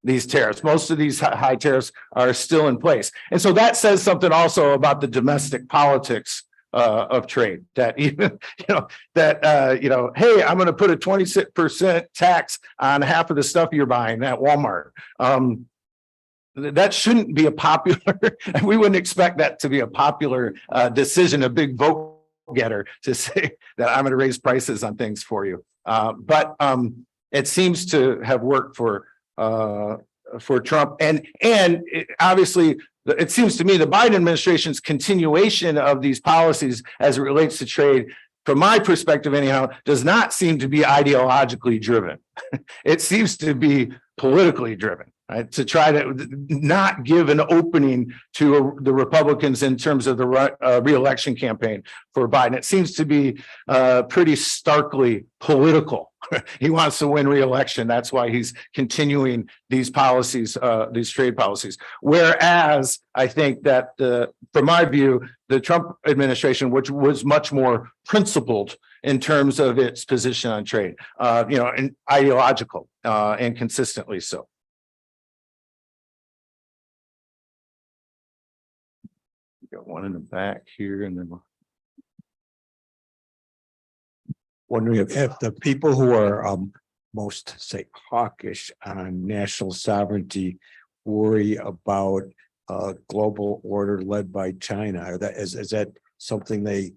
these tariffs. Most of these high tariffs are still in place. And so that says something also about the domestic politics of trade, that even, hey, I'm going to put a 26% tax on half of the stuff you're buying at Walmart. That shouldn't be a popular, we wouldn't expect that to be a popular decision, a big vote getter to say that I'm going to raise prices on things for you. But it seems to have worked for Trump, and obviously it seems to me the Biden administration's continuation of these policies as it relates to trade, from my perspective anyhow, does not seem to be ideologically driven. It seems to be politically driven, right? To try to not give an opening to the Republicans in terms of the re-election campaign for Biden. It seems to be pretty starkly political. He wants to win re-election. That's why he's continuing these policies, these trade policies. Whereas I think that, from my view, the Trump administration, which was much more principled in terms of its position on trade, and ideological, and consistently so. We got one in the back here, and then
wondering if the people who are most, say, hawkish on national sovereignty worry about a global order led by China. Or is that something they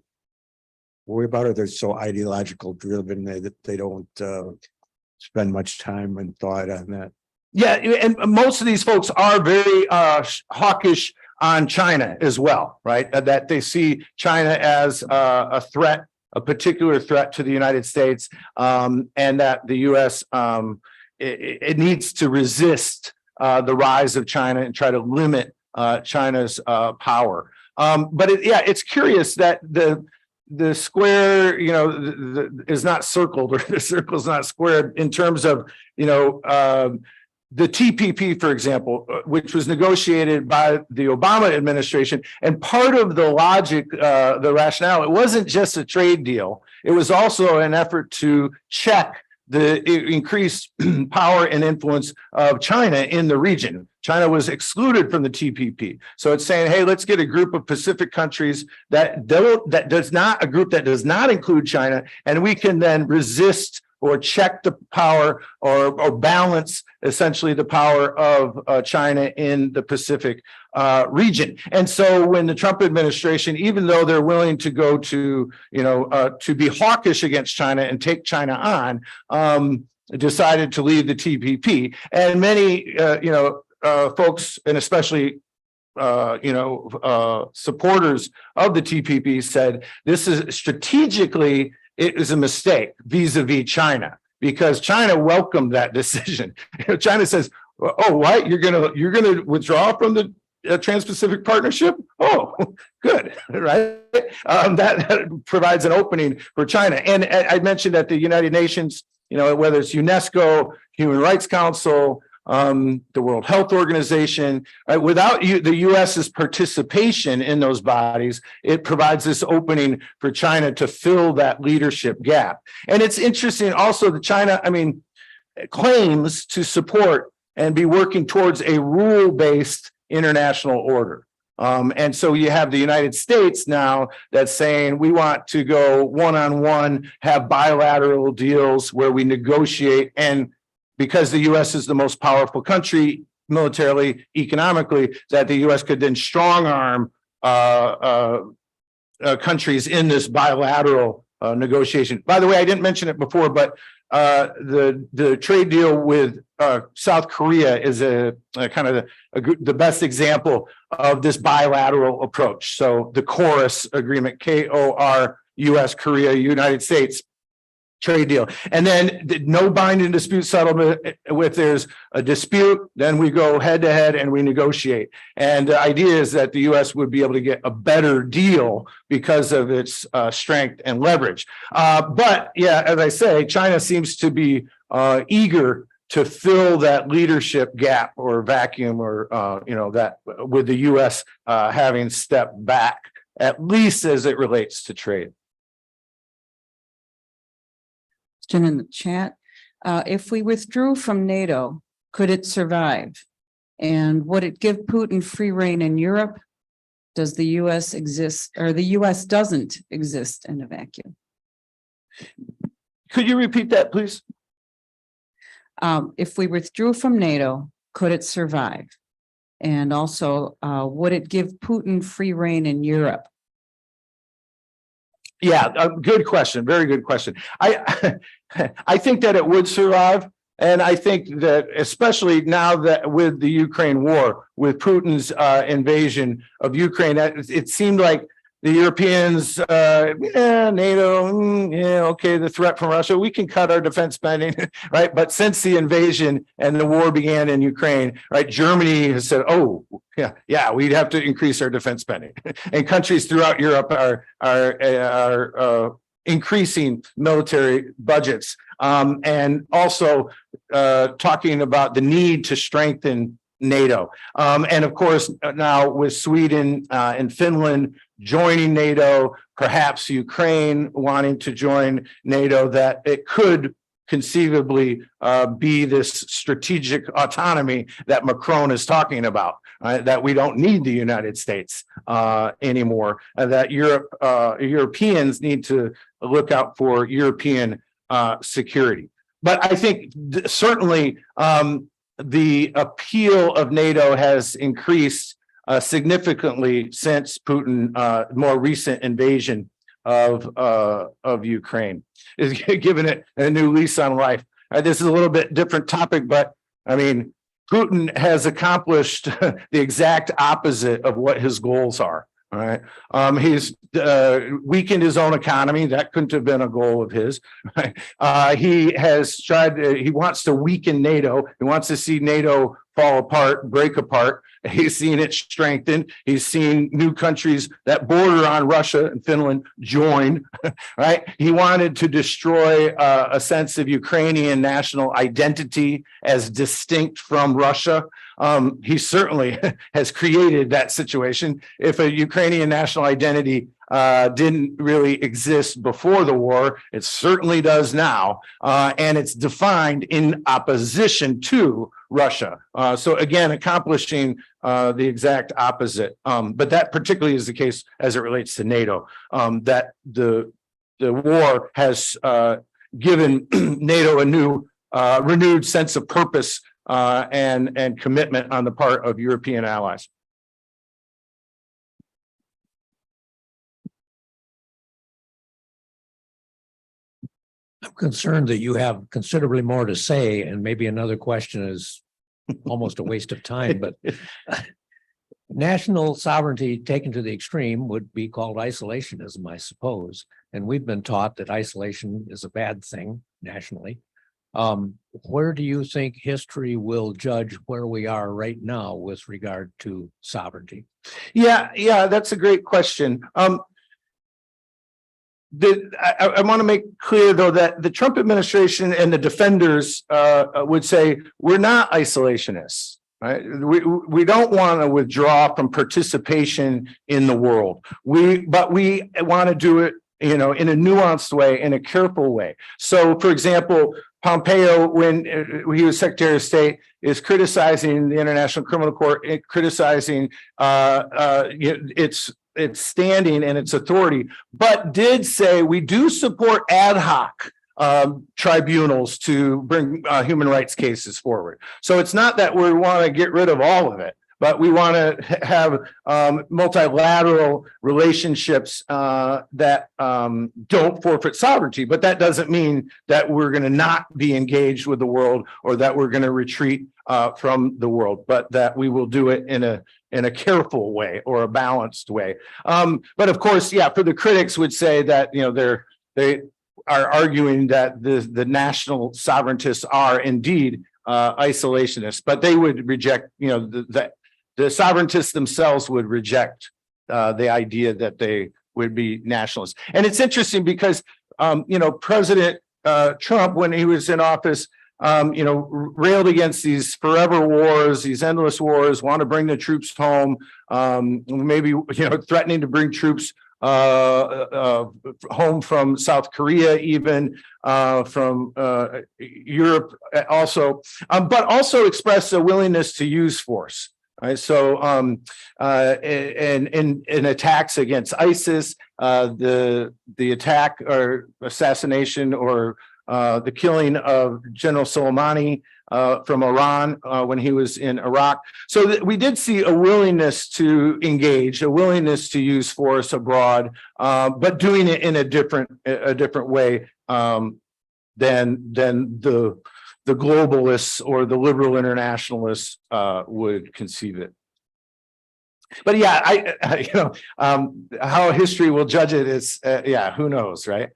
worry about, or they're so ideological driven that they don't spend much time and thought on that?
Yeah, and most of these folks are very hawkish on China as well, right? That they see China as a threat, a particular threat to the United States, and that the U.S. It needs to resist the rise of China and try to limit China's power. But it's curious that the square, is not circled, or the circle is not squared in terms of, the TPP, for example, which was negotiated by the Obama administration. And part of the logic, the rationale, it wasn't just a trade deal. It was also an effort to check the increased power and influence of China in the region. China was excluded from the TPP. So it's saying, hey, let's get a group of Pacific countries that does not include China, and we can then resist or check the power or balance essentially the power of China in the Pacific region. And so when the Trump administration, even though they're willing to go to, to be hawkish against China and take China on, decided to leave the TPP. And many, folks, and especially supporters of the TPP said this is strategically, it is a mistake vis-a-vis China, because China welcomed that decision. China says, "Oh, what? You're gonna withdraw from the Trans-Pacific Partnership? Oh, good, right?" That provides an opening for China. And I mentioned that the United Nations, whether it's UNESCO, Human Rights Council, the World Health Organization, without the US's participation in those bodies, it provides this opening for China to fill that leadership gap. And it's interesting also that China, claims to support and be working towards a rule-based international order. And so you have the United States now that's saying we want to go one-on-one, have bilateral deals where we negotiate, and because the U.S. is the most powerful country militarily, economically, that the U.S. could then strong arm countries in this bilateral negotiation. By the way, I didn't mention it before, but the trade deal with South Korea is a kind of the best example of this bilateral approach. So the KORUS agreement, KOR, U.S., Korea, United States trade deal. And then no binding dispute settlement. If there's a dispute, then we go head to head and we negotiate. And the idea is that the U.S. would be able to get a better deal because of its strength and leverage. But yeah, as I say, China seems to be eager to fill that leadership gap or vacuum, or that with the U.S. Having stepped back, at least as it relates to trade.
In the chat, if we withdrew from NATO, could it survive? And would it give Putin free rein in Europe? Does the U.S. exist, or the U.S. doesn't exist in a vacuum?
Could you repeat that, please?
If we withdrew from NATO, could it survive? And also, would it give Putin free rein in Europe?
Yeah, a good question. Very good question. I think that it would survive. And I think that especially now that with the Ukraine war, with Putin's invasion of Ukraine, it seemed like the Europeans, NATO, okay, the threat from Russia, we can cut our defense spending, right? But since the invasion and the war began in Ukraine, right, Germany has said, oh, yeah, we'd have to increase our defense spending. And countries throughout Europe are increasing military budgets, and also talking about the need to strengthen NATO. And of course, now with Sweden and Finland joining NATO, perhaps Ukraine wanting to join NATO, that it could conceivably be this strategic autonomy that Macron is talking about, that we don't need the United States anymore, that Europeans need to look out for European security. But I think certainly the appeal of NATO has increased significantly since Putin more recent invasion of Ukraine, is giving it a new lease on life. This is a little bit different topic, but I mean, Putin has accomplished the exact opposite of what his goals are. All right. He's weakened his own economy. That couldn't have been a goal of his. Right? He has tried, he wants to weaken NATO. He wants to see NATO fall apart, break apart. He's seen it strengthen. He's seen new countries that border on Russia and Finland join, right? He wanted to destroy a sense of Ukrainian national identity as distinct from Russia. He certainly has created that situation. If a Ukrainian national identity didn't really exist before the war, it certainly does now, and it's defined in opposition to Russia. So again, accomplishing the exact opposite. But that particularly is the case as it relates to NATO, that the war has given NATO a new renewed sense of purpose and commitment on the part of European allies.
I'm concerned that you have considerably more to say, and maybe another question is almost a waste of time, but national sovereignty taken to the extreme would be called isolationism, I suppose. And we've been taught that isolation is a bad thing nationally. Where do you think history will judge where we are right now with regard to sovereignty?
Yeah, that's a great question. I want to make clear, though, that the Trump administration and the defenders would say we're not isolationists, right? We don't want to withdraw from participation in the world. But we want to do it, in a nuanced way, in a careful way. So, for example, Pompeo, when he was Secretary of State, is criticizing the International Criminal Court, criticizing its standing and its authority, but did say we do support ad hoc tribunals to bring human rights cases forward. So it's not that we want to get rid of all of it, but we want to have multilateral relationships that don't forfeit sovereignty. But that doesn't mean that we're going to not be engaged with the world or that we're going to retreat from the world, but that we will do it in a careful way or a balanced way. But of course, for the critics would say that they are arguing that the national sovereigntists are indeed isolationists, but they would reject, the sovereigntists themselves would reject the idea that they would be nationalists. And it's interesting because, President Trump, when he was in office, railed against these forever wars, these endless wars, want to bring the troops home, maybe, threatening to bring troops home from South Korea, even from Europe also, but also expressed a willingness to use force. Right. So in attacks against ISIS, the attack or assassination or the killing of General Soleimani from Iran when he was in Iraq. So we did see a willingness to engage, a willingness to use force abroad, but doing it in a different way than the globalists or the liberal internationalists would conceive it. But how history will judge it is, who knows, right?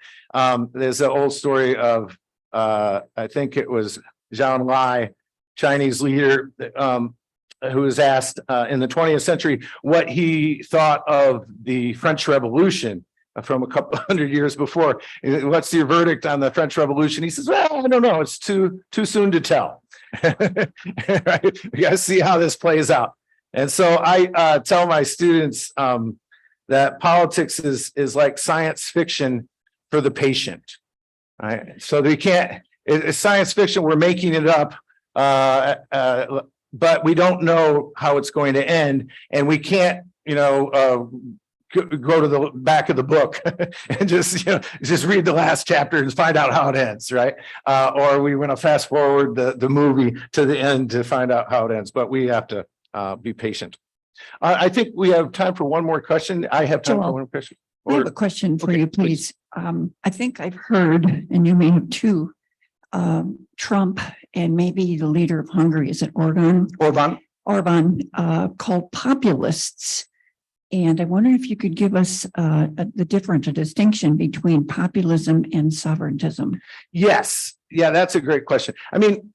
There's an old story of, I think it was Zhou Enlai, Chinese leader, who was asked in the 20th century what he thought of the French Revolution from a couple hundred years before. What's your verdict on the French Revolution? He says, well, I don't know. It's too soon to tell. Right? We got to see how this plays out. And so I tell my students that politics is like science fiction for the patient. Right? So they can't. It's science fiction. We're making it up, but we don't know how it's going to end, and we can't, go to the back of the book and just read the last chapter and find out how it ends, right? Or we want to fast forward the movie to the end to find out how it ends. But we have to be patient. I think we have time for one more question. I have time for one question.
I have a question for you, please. I think I've heard, and you may have too, Trump and maybe the leader of Hungary, is it Orban, called populists. And I wonder if you could give us a distinction between populism and sovereigntism.
Yes. Yeah, that's a great question. I mean,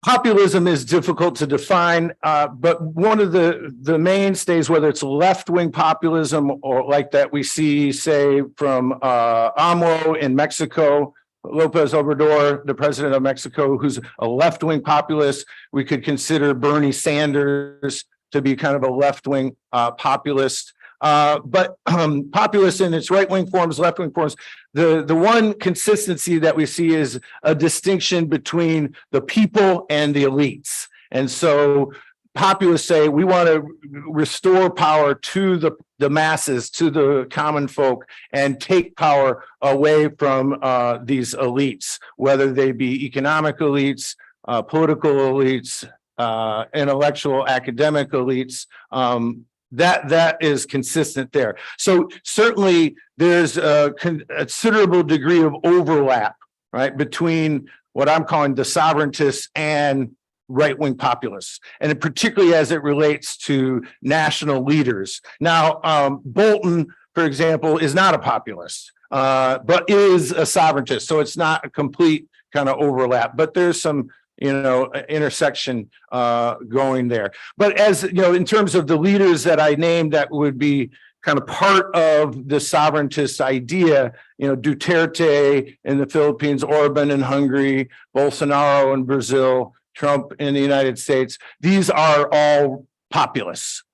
populism is difficult to define, but one of the mainstays, whether it's left-wing populism or like that we see, say, from AMLO in Mexico, Lopez Obrador, the president of Mexico, who's a left-wing populist. We could consider Bernie Sanders to be kind of a left-wing populist. But populist in its right-wing forms, left-wing forms, the one consistency that we see is a distinction between the people and the elites. And so populists say we want to restore power to the masses, to the common folk, and take power away from these elites, whether they be economic elites, political elites, intellectual, academic elites. That is consistent there. So certainly there's a considerable degree of overlap, right, between what I'm calling the sovereigntists and right-wing populists, and particularly as it relates to national leaders. Now, Bolton, for example, is not a populist, but is a sovereigntist. So it's not a complete kind of overlap, but there's some intersection going there. But as you know, in terms of the leaders that I named that would be kind of part of the sovereigntist idea, Duterte in the Philippines, Orban in Hungary, Bolsonaro in Brazil, Trump in the United States, these are all populist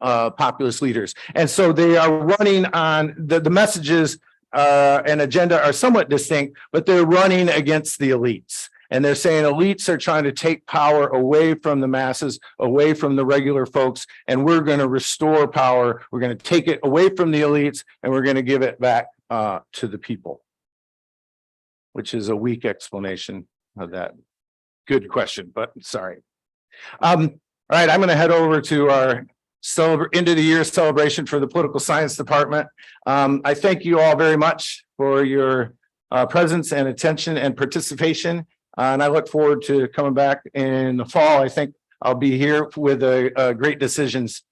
leaders. And so they are running on the messages and agenda are somewhat distinct, but they're running against the elites. And they're saying elites are trying to take power away from the masses, away from the regular folks, and we're going to restore power. We're going to take it away from the elites, and we're going to give it back to the people, which is a weak explanation of that. Good question, but sorry. All right, I'm going to head over to our end of the year celebration for the political science department. I thank you all very much for your presence and attention and participation. And I look forward to coming back in the fall. I think I'll be here with a great decisions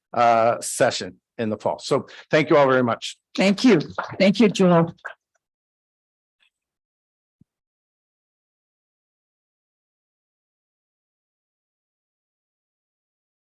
session in the fall. So thank you all very much.
Thank you. Thank you, Joel.